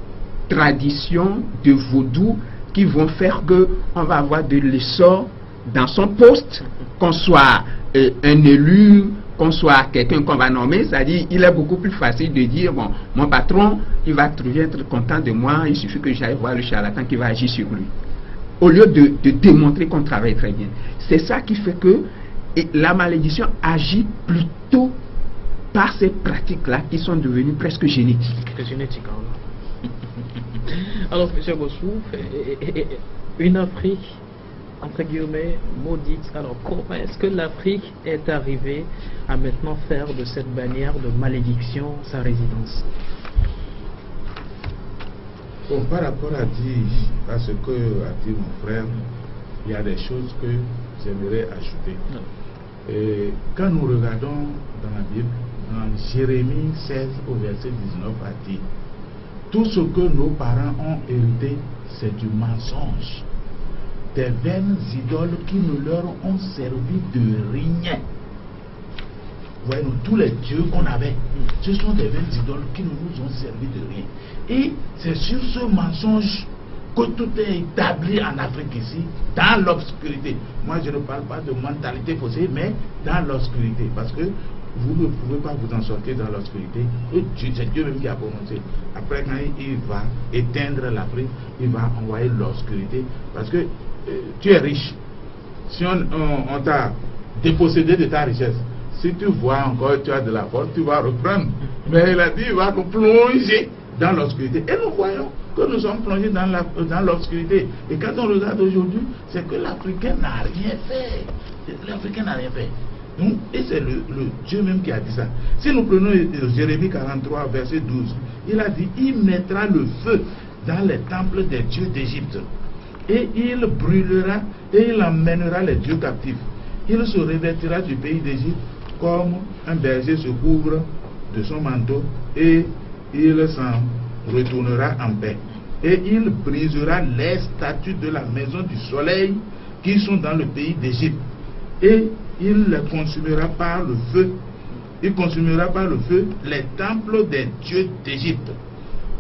traditions de vaudou qui vont faire que on va avoir de l'essor dans son poste, qu'on soit un élu, qu'on soit quelqu'un qu'on va nommer. C'est-à-dire, il est beaucoup plus facile de dire, bon, mon patron, il va être content de moi, il suffit que j'aille voir le charlatan qui va agir sur lui. Au lieu de démontrer qu'on travaille très bien. C'est ça qui fait que la malédiction agit plutôt par ces pratiques-là qui sont devenues presque génétiques. Génétique, hein. Alors, M. Bossou, une Afrique, entre guillemets, maudite. Alors, comment est-ce que l'Afrique est arrivée à maintenant faire de cette bannière de malédiction sa résidence? Bon, par rapport à ce que a dit mon frère, il y a des choses que j'aimerais ajouter. Et quand nous regardons dans la Bible, dans Jérémie 16 au verset 19 a dit: tout ce que nos parents ont hérité, c'est du mensonge, des vaines idoles qui ne leur ont servi de rien. Voyez, tous les dieux qu'on avait, ce sont des vaines idoles qui ne nous ont servi de rien. Et c'est sur ce mensonge que tout est établi en Afrique ici, dans l'obscurité. Moi, je ne parle pas de mentalité faussée, mais dans l'obscurité. Parce que vous ne pouvez pas vous en sortir dans l'obscurité. C'est Dieu même qui a prononcé. Après, quand il va éteindre l'Afrique, il va envoyer l'obscurité. Parce que tu es riche. Si on t'a dépossédé de ta richesse, si tu vois encore tu as de la force, tu vas reprendre. Mais il a dit, il va nous plonger dans l'obscurité. Et nous voyons que nous sommes plongés dans l'obscurité. Et quand on regarde aujourd'hui, c'est que l'Africain n'a rien fait. L'Africain n'a rien fait. Donc, et c'est le Dieu même qui a dit ça. Si nous prenons Jérémie 43, verset 12, il a dit, il mettra le feu dans les temples des dieux d'Égypte. Et il brûlera et il emmènera les dieux captifs. Il se revêtira du pays d'Égypte comme un berger se couvre de son manteau, et il s'en retournera en paix. Et il brisera les statues de la maison du soleil qui sont dans le pays d'Égypte. Et il les consumera par le feu. Il consumera par le feu les temples des dieux d'Égypte.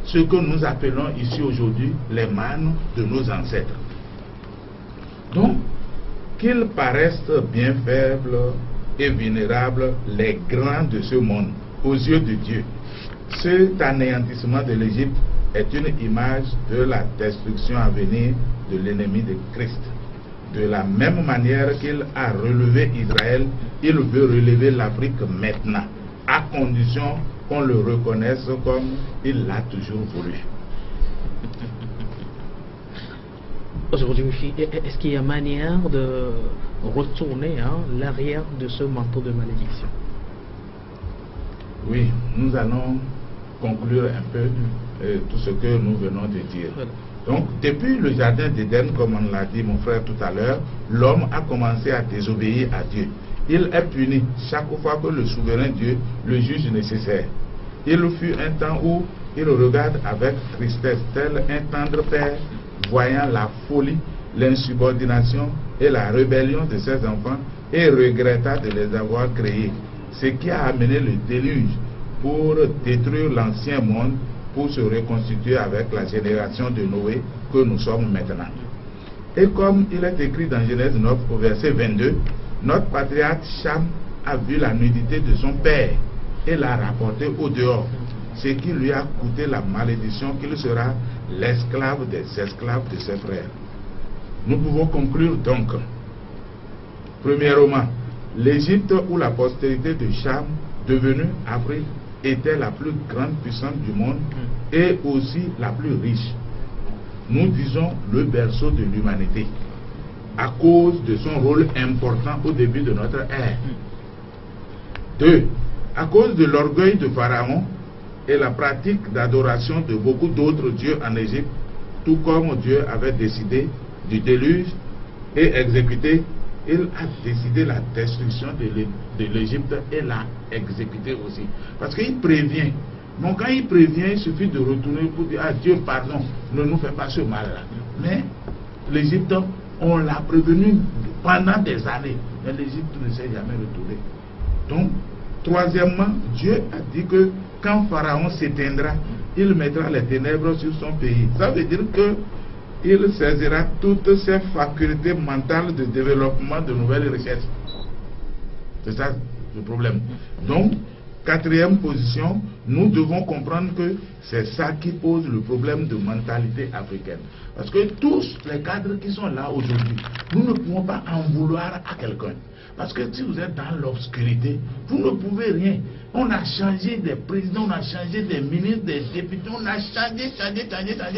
Ce que nous appelons ici aujourd'hui les mânes de nos ancêtres. Donc, qu'ils paraissent bien faibles et vénérables, les grands de ce monde, aux yeux de Dieu, cet anéantissement de l'Égypte est une image de la destruction à venir de l'ennemi de Christ. De la même manière qu'il a relevé Israël, il veut relever l'Afrique maintenant, à condition qu'on le reconnaisse comme il l'a toujours voulu. Aujourd'hui, est-ce qu'il y a manière de retourner l'arrière de ce manteau de malédiction? Oui, nous allons conclure un peu tout ce que nous venons de dire. Voilà. Donc, depuis le jardin d'Éden, comme on l'a dit mon frère tout à l'heure, l'homme a commencé à désobéir à Dieu. Il est puni chaque fois que le souverain Dieu le juge nécessaire. Il fut un temps où il regarde avec tristesse, tel un tendre père, voyant la folie, l'insubordination et la rébellion de ses enfants, et regretta de les avoir créés. Ce qui a amené le déluge pour détruire l'ancien monde, pour se reconstituer avec la génération de Noé que nous sommes maintenant. Et comme il est écrit dans Genèse 9 au verset 22, notre patriarche Cham a vu la nudité de son père et l'a rapporté au dehors, ce qui lui a coûté la malédiction qu'il sera l'esclave des esclaves de ses frères. Nous pouvons conclure donc, premièrement, l'Égypte ou la postérité de Cham, devenue Afrique, était la plus grande puissance du monde et aussi la plus riche. Nous disons le berceau de l'humanité à cause de son rôle important au début de notre ère. 2. À cause de l'orgueil de Pharaon et la pratique d'adoration de beaucoup d'autres dieux en Égypte, tout comme Dieu avait décidé du déluge et exécuté, il a décidé la destruction de l'Égypte et l'a exécuté aussi. Parce qu'il prévient. Donc quand il prévient, il suffit de retourner pour dire, ah Dieu, pardon, ne nous fais pas ce mal-là. Mais l'Égypte, on l'a prévenu pendant des années, mais l'Égypte ne s'est jamais retournée. Donc, troisièmement, Dieu a dit que quand Pharaon s'éteindra, il mettra les ténèbres sur son pays. Ça veut dire que il saisira toutes ses facultés mentales de développement de nouvelles richesses. C'est ça le problème. Donc, quatrième position, nous devons comprendre que c'est ça qui pose le problème de mentalité africaine. Parce que tous les cadres qui sont là aujourd'hui, nous ne pouvons pas en vouloir à quelqu'un. Parce que si vous êtes dans l'obscurité, vous ne pouvez rien. On a changé des présidents, on a changé des ministres, des députés, on a changé,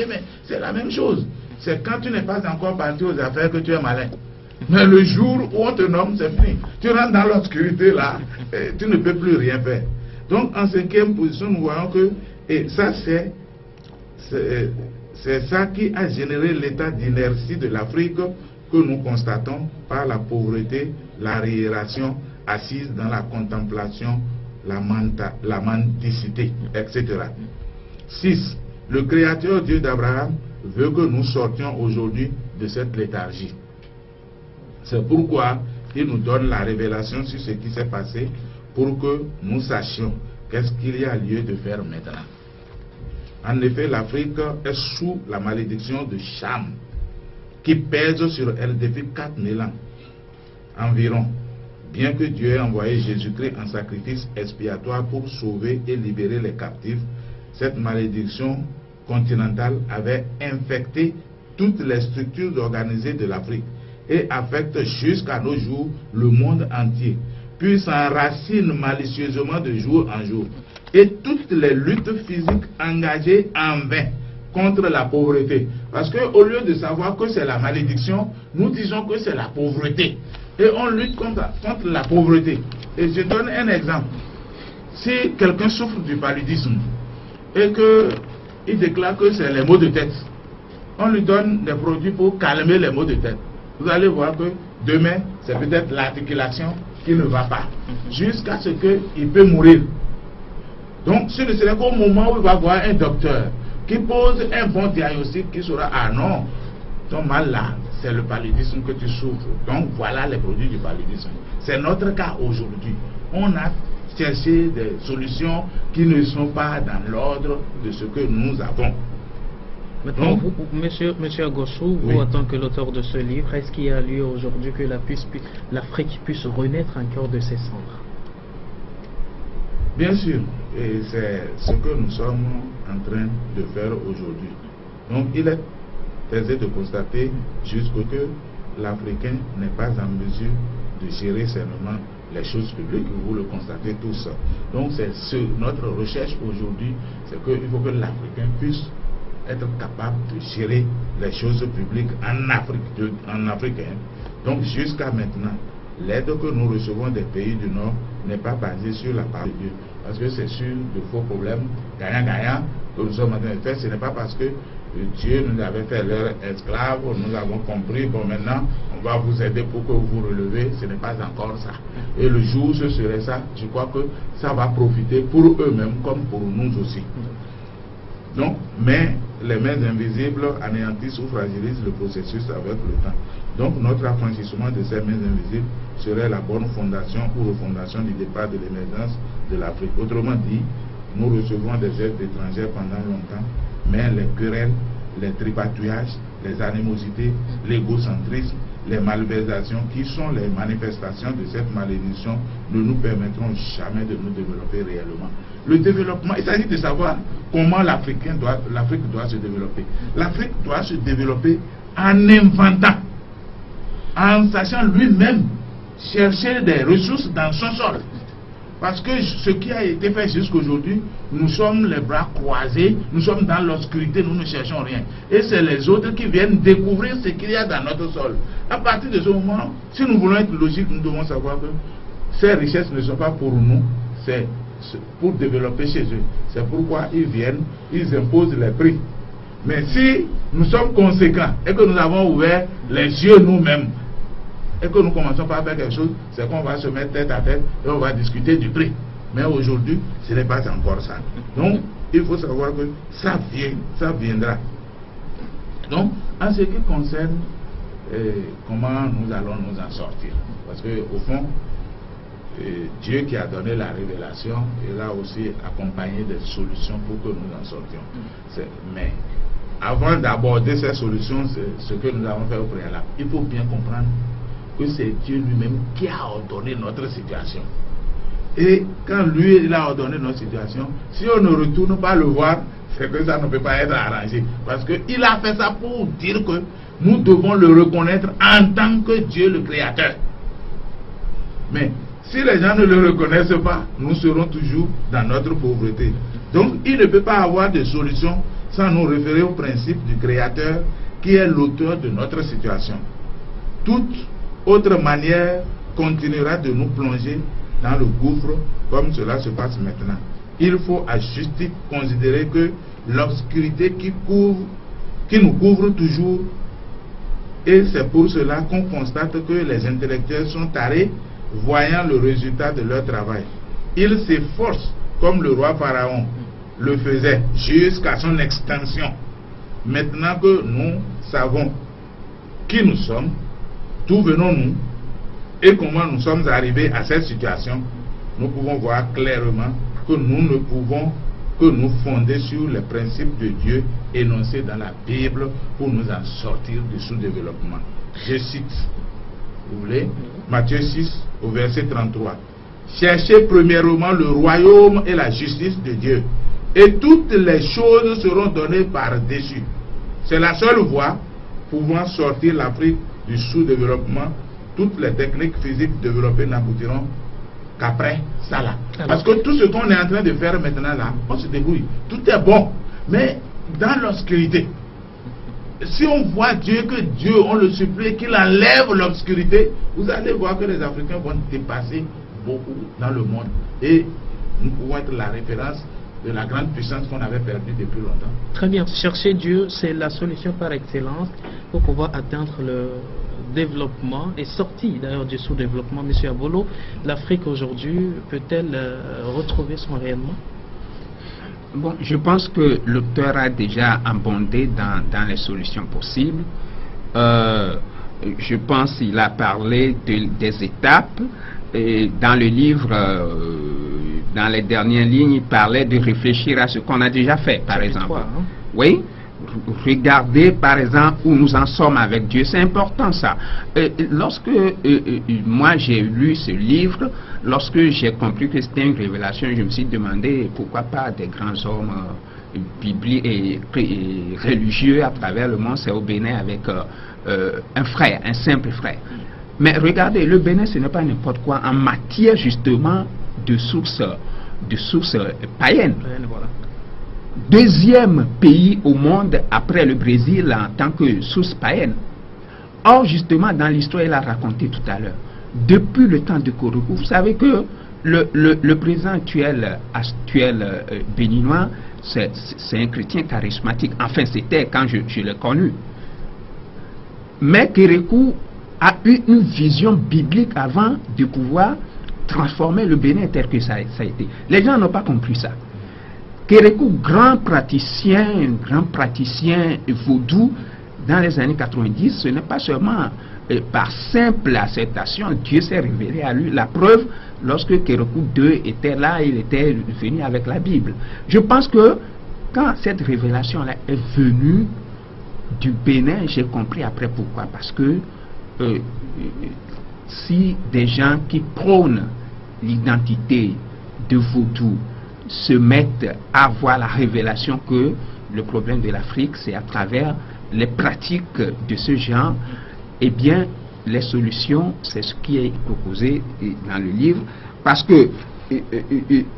mais c'est la même chose. C'est quand tu n'es pas encore parti aux affaires que tu es malin. Mais le jour où on te nomme, c'est fini. Tu rentres dans l'obscurité là, et tu ne peux plus rien faire. Donc en cinquième position, nous voyons que, et ça c'est ça qui a généré l'état d'inertie de l'Afrique que nous constatons par la pauvreté, l'arriération assise dans la contemplation, la mendicité, etc. 6. Le Créateur Dieu d'Abraham veut que nous sortions aujourd'hui de cette léthargie. C'est pourquoi il nous donne la révélation sur ce qui s'est passé pour que nous sachions qu'est-ce qu'il y a lieu de faire maintenant. En effet, l'Afrique est sous la malédiction de Cham qui pèse sur elle depuis 4000 ans environ. Bien que Dieu ait envoyé Jésus-Christ en sacrifice expiatoire pour sauver et libérer les captifs, cette malédiction continentale avait infecté toutes les structures organisées de l'Afrique et affecte jusqu'à nos jours le monde entier, puis s'enracine malicieusement de jour en jour. Et toutes les luttes physiques engagées en vain contre la pauvreté. Parce qu'au lieu de savoir que c'est la malédiction, nous disons que c'est la pauvreté. Et on lutte contre la pauvreté. Et je donne un exemple. Si quelqu'un souffre du paludisme et qu'il déclare que c'est les maux de tête, on lui donne des produits pour calmer les maux de tête. Vous allez voir que demain, c'est peut-être l'articulation qui ne va pas, jusqu'à ce qu'il peut mourir. Donc, ce ne serait qu'au moment où il va voir un docteur qui pose un bon diagnostic qui sera, ah non, ton mal là, c'est le paludisme que tu souffres. Donc, voilà les produits du paludisme. C'est notre cas aujourd'hui. On a cherché des solutions qui ne sont pas dans l'ordre de ce que nous avons. Maintenant, vous, monsieur Agossou, vous, en tant que l'auteur de ce livre, est-ce qu'il y a lieu aujourd'hui que l'Afrique puisse renaître encore de ses cendres? Bien sûr, et c'est ce que nous sommes en train de faire aujourd'hui. Donc, il est aisé de constater jusqu'à que l'Africain n'est pas en mesure de gérer seulement les choses publiques, vous le constatez tous. Donc, c'est notre recherche aujourd'hui, c'est qu'il faut que l'Africain puisse être capable de gérer les choses publiques en Afrique. Donc jusqu'à maintenant, l'aide que nous recevons des pays du Nord n'est pas basée sur la parole de Dieu. Parce que c'est sur de faux problèmes, gagnant-gagnant, que nous sommes en train de faire. Ce n'est pas parce que Dieu nous avait fait leur esclave, nous avons compris, bon maintenant, on va vous aider pour que vous vous relevez. Ce n'est pas encore ça. Et le jour où ce serait ça, je crois que ça va profiter pour eux-mêmes comme pour nous aussi. Donc, mais les mains invisibles anéantissent ou fragilisent le processus avec le temps. Donc, notre affranchissement de ces mains invisibles serait la bonne fondation ou refondation du départ de l'émergence de l'Afrique. Autrement dit, nous recevons des aides étrangères pendant longtemps, mais les querelles, les tripatouillages, les animosités, l'égocentrisme, les malversations qui sont les manifestations de cette malédiction ne nous permettront jamais de nous développer réellement. Le développement, il s'agit de savoir comment l'Afrique doit se développer. L'Afrique doit se développer en inventant, en sachant lui-même chercher des ressources dans son sol. Parce que ce qui a été fait jusqu'aujourd'hui, nous sommes les bras croisés, nous sommes dans l'obscurité, nous ne cherchons rien. Et c'est les autres qui viennent découvrir ce qu'il y a dans notre sol. À partir de ce moment, si nous voulons être logiques, nous devons savoir que ces richesses ne sont pas pour nous, c'est pour développer chez eux. C'est pourquoi ils viennent, ils imposent les prix. Mais si nous sommes conséquents et que nous avons ouvert les yeux nous-mêmes, et que nous commençons par faire quelque chose, c'est qu'on va se mettre tête à tête et on va discuter du prix. Mais aujourd'hui, ce n'est pas encore ça. Donc, il faut savoir que ça viendra. Donc, en ce qui concerne comment nous allons nous en sortir. Parce que au fond, Dieu qui a donné la révélation, il a aussi accompagné des solutions pour que nous en sortions. Mais avant d'aborder ces solutions, c'est ce que nous avons fait au préalable. Il faut bien comprendre que c'est Dieu lui-même qui a ordonné notre situation. Et quand lui, il a ordonné notre situation, si on ne retourne pas le voir, c'est que ça ne peut pas être arrangé. Parce qu'il a fait ça pour dire que nous devons le reconnaître en tant que Dieu le Créateur. Mais si les gens ne le reconnaissent pas, nous serons toujours dans notre pauvreté. Donc il ne peut pas avoir de solution sans nous référer au principe du Créateur qui est l'auteur de notre situation. Toute autre manière continuera de nous plonger dans le gouffre comme cela se passe maintenant. Il faut à juste titre considérer que l'obscurité qui nous couvre toujours, et c'est pour cela qu'on constate que les intellectuels sont tarés voyant le résultat de leur travail. Ils s'efforcent comme le roi Pharaon le faisait jusqu'à son extinction. Maintenant que nous savons qui nous sommes, d'où venons-nous et comment nous sommes arrivés à cette situation, nous pouvons voir clairement que nous ne pouvons que nous fonder sur les principes de Dieu énoncés dans la Bible pour nous en sortir du sous-développement. Je cite, vous voulez, Matthieu 6 au verset 33. Cherchez premièrement le royaume et la justice de Dieu, et toutes les choses seront données par-dessus. C'est la seule voie pouvant sortir l'Afrique du sous-développement. Toutes les techniques physiques développées n'aboutiront qu'après ça là. Parce que tout ce qu'on est en train de faire maintenant là, on se débrouille. Tout est bon, mais dans l'obscurité. Si on voit Dieu, que Dieu, on le supplie qu'il enlève l'obscurité, vous allez voir que les Africains vont dépasser beaucoup dans le monde. Et nous pouvons être la référence de la grande puissance qu'on avait perdue depuis longtemps. Très bien. Chercher Dieu, c'est la solution par excellence pour pouvoir atteindre le développement et sortir d'ailleurs du sous-développement. Monsieur Abolo, l'Afrique aujourd'hui peut-elle retrouver son rayonnement? Bon, je pense que l'auteur a déjà abondé dans les solutions possibles. Je pense qu'il a parlé des étapes. Et dans le livre, dans les dernières lignes, il parlait de réfléchir à ce qu'on a déjà fait, par exemple. 3, hein? Oui, regardez par exemple où nous en sommes avec Dieu, c'est important ça. Lorsque moi j'ai lu ce livre, lorsque j'ai compris que c'était une révélation, je me suis demandé pourquoi pas des grands hommes bibliques et religieux à travers le monde. C'est au Bénin avec un frère, un simple frère. Mais regardez, le Bénin ce n'est pas n'importe quoi en matière justement de sources païennes. Voilà. Deuxième pays au monde après le Brésil en tant que source païenne. Or justement dans l'histoire, il a raconté tout à l'heure, depuis le temps de Korokou, vous savez que le président actuel béninois, c'est un chrétien charismatique. Enfin c'était quand je l'ai connu. Mais Kérékou a eu une vision biblique avant de pouvoir transformer le Bénin tel que ça a été. Les gens n'ont pas compris ça. Kérékou, grand praticien vaudou dans les années 90, ce n'est pas seulement par simple acceptation, Dieu s'est révélé à lui. La preuve, lorsque Kérékou II était là, il était venu avec la Bible. Je pense que quand cette révélation-là est venue du Bénin, j'ai compris après pourquoi. Parce que si des gens qui prônent l'identité de vaudou se mettent à voir la révélation que le problème de l'Afrique c'est à travers les pratiques de ce genre, eh bien les solutions c'est ce qui est proposé dans le livre, parce que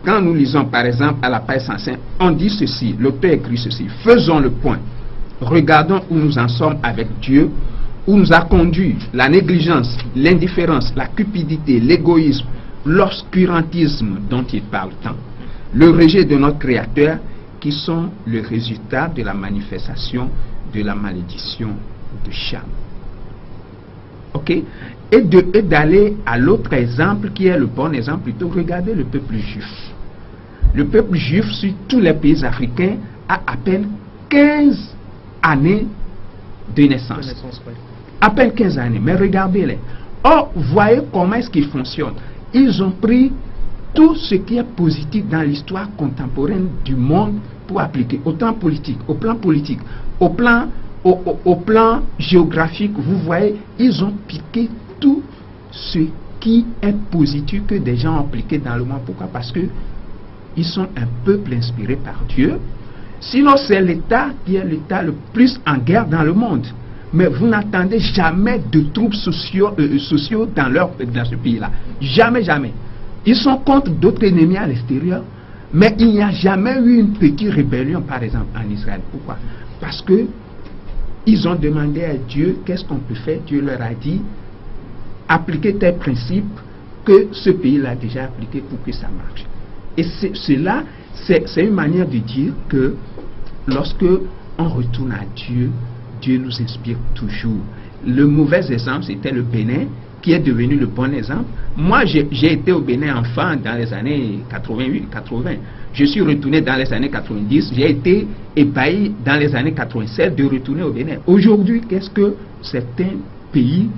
quand nous lisons par exemple à la page 105, on dit ceci, l'auteur écrit ceci: faisons le point, regardons où nous en sommes avec Dieu, où nous a conduit la négligence, l'indifférence, la cupidité, l'égoïsme, l'obscurantisme dont il parle tant, le rejet de notre Créateur, qui sont le résultat de la manifestation de la malédiction de Cham. Ok? Et d'aller à l'autre exemple, qui est le bon exemple, plutôt regardez le peuple juif. Le peuple juif, sur tous les pays africains, a à peine 15 années de naissance. À peine 15 années, mais regardez-les. Or, voyez comment est-ce qu'ils fonctionnent. Ils ont pris tout ce qui est positif dans l'histoire contemporaine du monde pour appliquer au plan politique, au plan géographique. Vous voyez, ils ont piqué tout ce qui est positif que des gens ont appliqué dans le monde. Pourquoi? Parce que ils sont un peuple inspiré par Dieu. Sinon, c'est l'État qui est l'État le plus en guerre dans le monde. Mais vous n'entendez jamais de troubles sociaux dans ce pays-là. Jamais, jamais. Ils sont contre d'autres ennemis à l'extérieur, mais il n'y a jamais eu une petite rébellion, par exemple, en Israël. Pourquoi? Parce que ils ont demandé à Dieu qu'est-ce qu'on peut faire. Dieu leur a dit, appliquez tes principes que ce pays-là a déjà appliqué pour que ça marche. Et cela, c'est une manière de dire que lorsque on retourne à Dieu, Dieu nous inspire toujours. Le mauvais exemple, c'était le Bénin, qui est devenu le bon exemple. Moi, j'ai été au Bénin enfant dans les années 88-80. Je suis retourné dans les années 90. J'ai été ébahi dans les années 87 de retourner au Bénin. Aujourd'hui, qu'est-ce que certains pays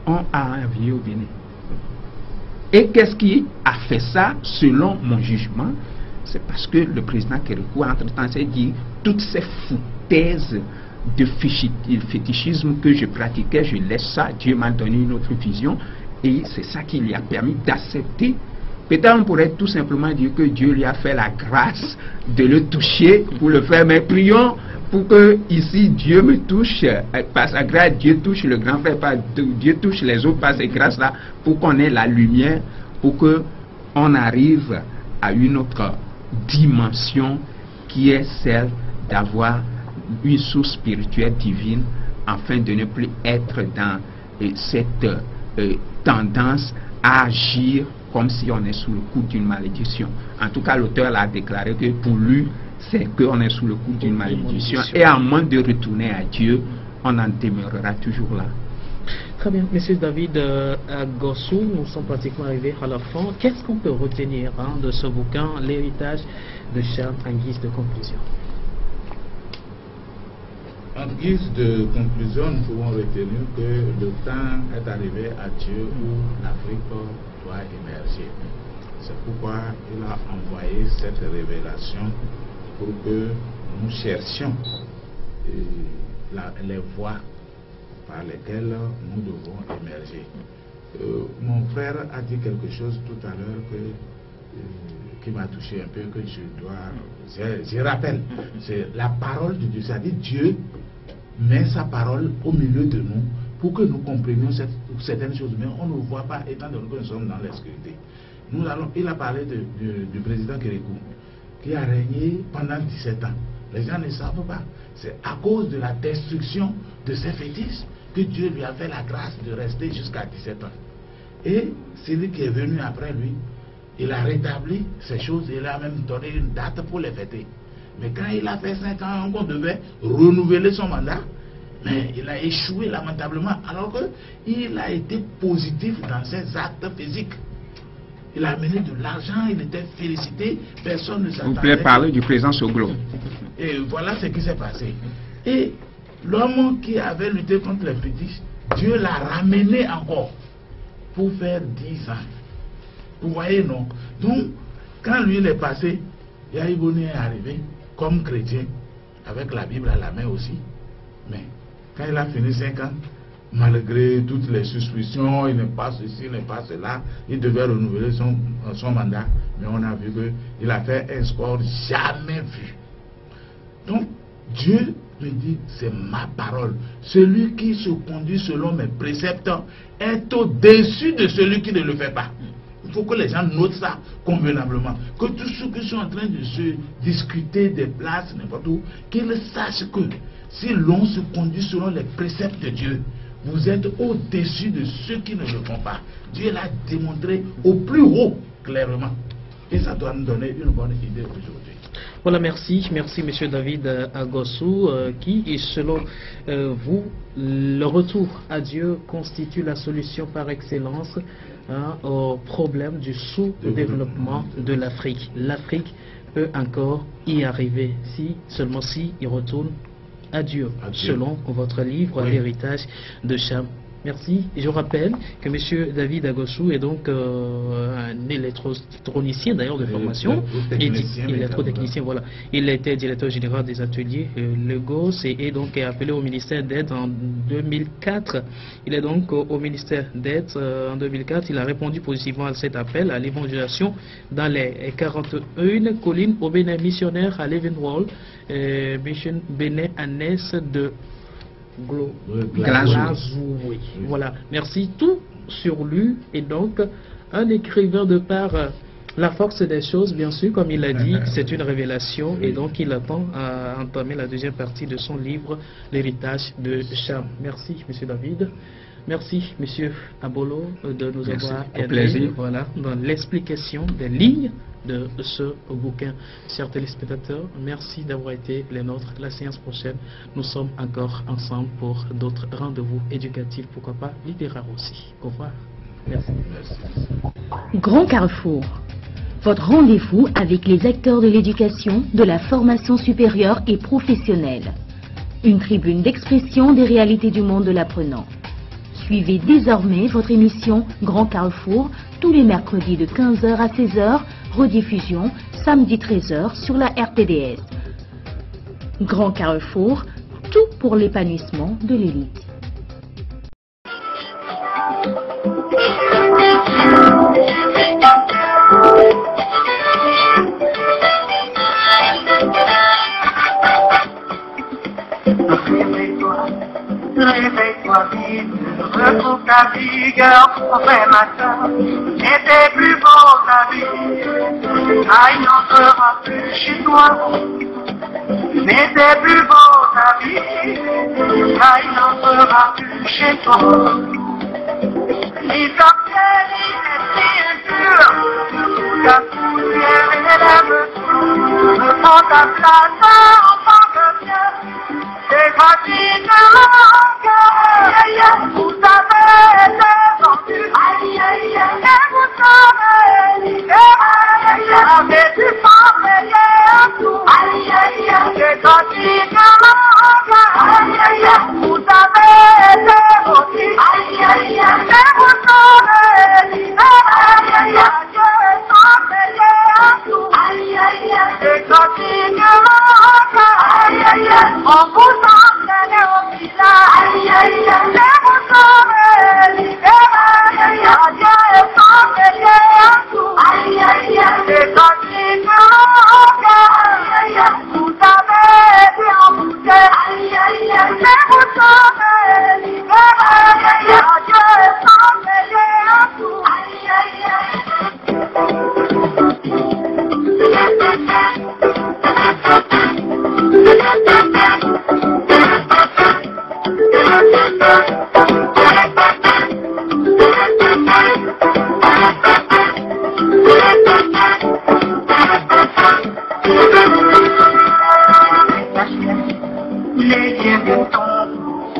ont à envier au Bénin? Et qu'est-ce qui a fait ça, selon mon jugement? C'est parce que le président Kérékou, entre-temps, s'est dit toutes ces foutaises de fétichisme que je pratiquais, je laisse ça, Dieu m'a donné une autre vision, et c'est ça qui lui a permis d'accepter. Peut-être on pourrait tout simplement dire que Dieu lui a fait la grâce de le toucher pour le faire, mais prions pour que ici Dieu me touche, par sa grâce, Dieu touche le grand frère, Dieu touche les autres par ces grâces-là, pour qu'on ait la lumière, pour qu'on arrive à une autre dimension qui est celle d'avoir une source spirituelle divine, afin de ne plus être dans cette tendance à agir comme si on est sous le coup d'une malédiction. En tout cas, l'auteur l'a déclaré que pour lui, c'est qu'on est sous le coup d'une malédiction, et à moins de retourner à Dieu, on en demeurera toujours là. Très bien, Monsieur David Agossou, nous sommes pratiquement arrivés à la fin. Qu'est-ce qu'on peut retenir de ce bouquin, l'héritage de Charles, en guise de conclusion? En guise de conclusion, nous pouvons retenir que le temps est arrivé à Dieu où l'Afrique doit émerger. C'est pourquoi il a envoyé cette révélation pour que nous cherchions les voies par lesquelles nous devons émerger. Mon frère a dit quelque chose tout à l'heure qui m'a touché un peu, que je rappelle. C'est la parole de Dieu. C'est-à-dire Dieu met sa parole au milieu de nous pour que nous comprenions certaines choses, mais on ne le voit pas étant donné que nous sommes dans l'obscurité. Il a parlé du président Kérékou, qui a régné pendant 17 ans. Les gens ne savent pas. C'est à cause de la destruction de ces fétiches que Dieu lui a fait la grâce de rester jusqu'à 17 ans. Et celui qui est venu après lui, il a rétabli ces choses, il a même donné une date pour les fêter. Mais quand il a fait 5 ans, on devait renouveler son mandat, mais il a échoué lamentablement, alors qu'il a été positif dans ses actes physiques. Il a amené de l'argent, il était félicité, personne ne s'attendait. Vous pouvez parler du président Soglo. Et voilà ce qui s'est passé. Et l'homme qui avait lutté contre les fétiches, Dieu l'a ramené encore pour faire 10 ans. Vous voyez, non? Donc, quand lui il est passé, Yahibouni est arrivé comme chrétien, avec la Bible à la main aussi. Mais quand il a fini 5 ans, malgré toutes les suspicions, il n'est pas ceci, il n'est pas cela, il devait renouveler son mandat. Mais on a vu qu'il a fait un score jamais vu. Donc, Dieu me dit, c'est ma parole. Celui qui se conduit selon mes préceptes est au-dessus de celui qui ne le fait pas. Il faut que les gens notent ça convenablement. Que tous ceux qui sont en train de se discuter des places, n'importe où, qu'ils sachent que si l'on se conduit selon les préceptes de Dieu, vous êtes au-dessus de ceux qui ne le font pas. Dieu l'a démontré au plus haut, clairement. Et ça doit nous donner une bonne idée aujourd'hui. Voilà, merci Monsieur David Agossou, qui, selon vous, le retour à Dieu constitue la solution par excellence au problème du sous-développement de l'Afrique. L'Afrique peut encore y arriver, seulement si il retourne à Dieu, selon votre livre, L'héritage de Cham. Merci. Et je rappelle que M. David Agossou est donc un électronicien d'ailleurs de formation. Électrotechnicien, voilà. Il a été directeur général des ateliers Legos et donc est appelé au ministère d'aide en 2004. Il est donc au ministère d'aide en 2004. Il a répondu positivement à cet appel à l'évangélisation dans les 41 collines au Bénin, missionnaire à Leavenworth, mission Bénin Annès de Glazou. Oui. Voilà, merci. Tout sur lui et donc un écrivain de par la force des choses, bien sûr, comme il a dit, c'est une révélation et donc il attend à entamer la deuxième partie de son livre, L'héritage de Cham. Merci, M. David. Merci, M. Abolo, de nous avoir aidé voilà, dans l'explication des lignes de ce bouquin. Chers téléspectateurs, merci d'avoir été les nôtres. La séance prochaine, nous sommes encore ensemble pour d'autres rendez-vous éducatifs, pourquoi pas littéraires aussi. Au revoir. Merci. Grand Carrefour, votre rendez-vous avec les acteurs de l'éducation, de la formation supérieure et professionnelle. Une tribune d'expression des réalités du monde de l'apprenant. Suivez désormais votre émission Grand Carrefour tous les mercredis de 15h à 16h, rediffusion samedi 13h sur la RTDS. Grand Carrefour, tout pour l'épanouissement de l'élite. Réveille-toi vite, retrouve ta vigueur, au vrai matin, et tes plus beaux habits. Ah, il n'entrera plus chez toi, mais tes plus beaux habits. Ah, il n'entrera plus chez toi. Ni sorcière, ni esprit impur, ta poussière et lève, prends ta place en tant que tien. C'est gratuitement cœur, vous savez les vendus, et vous savez libérés, avec du sang payé à tout, c'est gratuitement cœur, vous savez les vendus, et vous savez libérés, avec du sang payé à tout, c'est gratuitement cœur, on vous enseigne au village, et vous serez libérés, Dieu est sans payé à tout, c'est gratuit pour cœur, vous avez été embouté, et vous serez libérés, Dieu est sans payé à tout. Les dieux du temps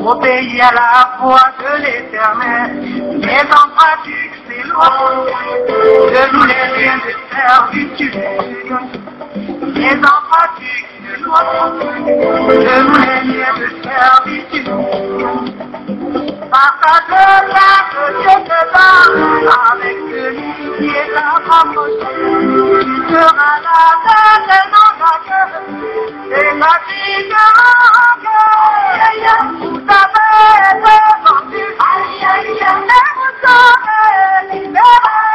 obéis à la voix de l'Éternel, mais en pratique c'est loin de nous les liens de servitude, mais en pratique c'est loin de nous les liens de servitude. Partage la que Dieu te donne avec celui qui est la promotion, tu seras la tête et non la queue, et la vie de vous savez les vendus, et vous serez libérés,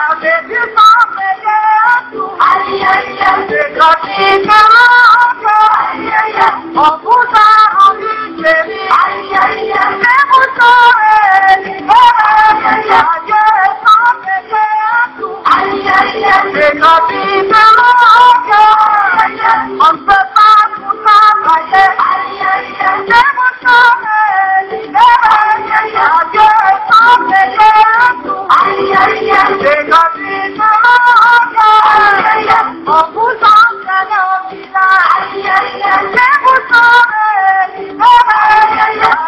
avec du sang payé à tout, c'est gratuitement cœur, on vous a rendu chéri, et vous serez libérés, Dieu est sans payé à tout, c'est gratuitement cœur, on ne peut pas tout travailler, et vous serez libérés, Dieu est sans payé à tout, c'est gratuitement cœur, on vous enseigne au village, et vous serez libérés,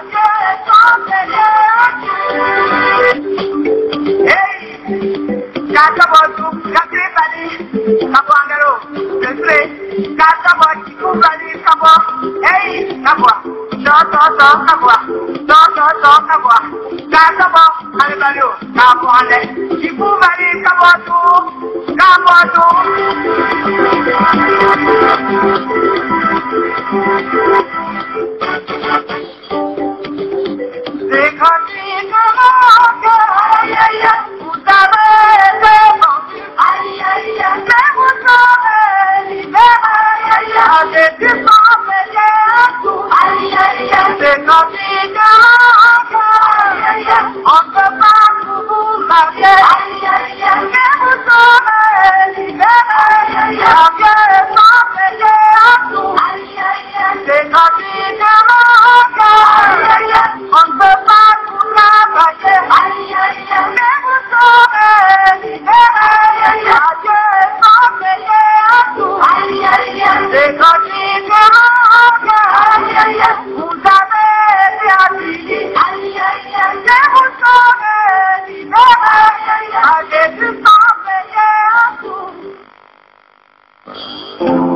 Dieu est sans payé à tout. Hey, Kaka Bosu, Kaka Bali, Kaka Angelo, Thank you.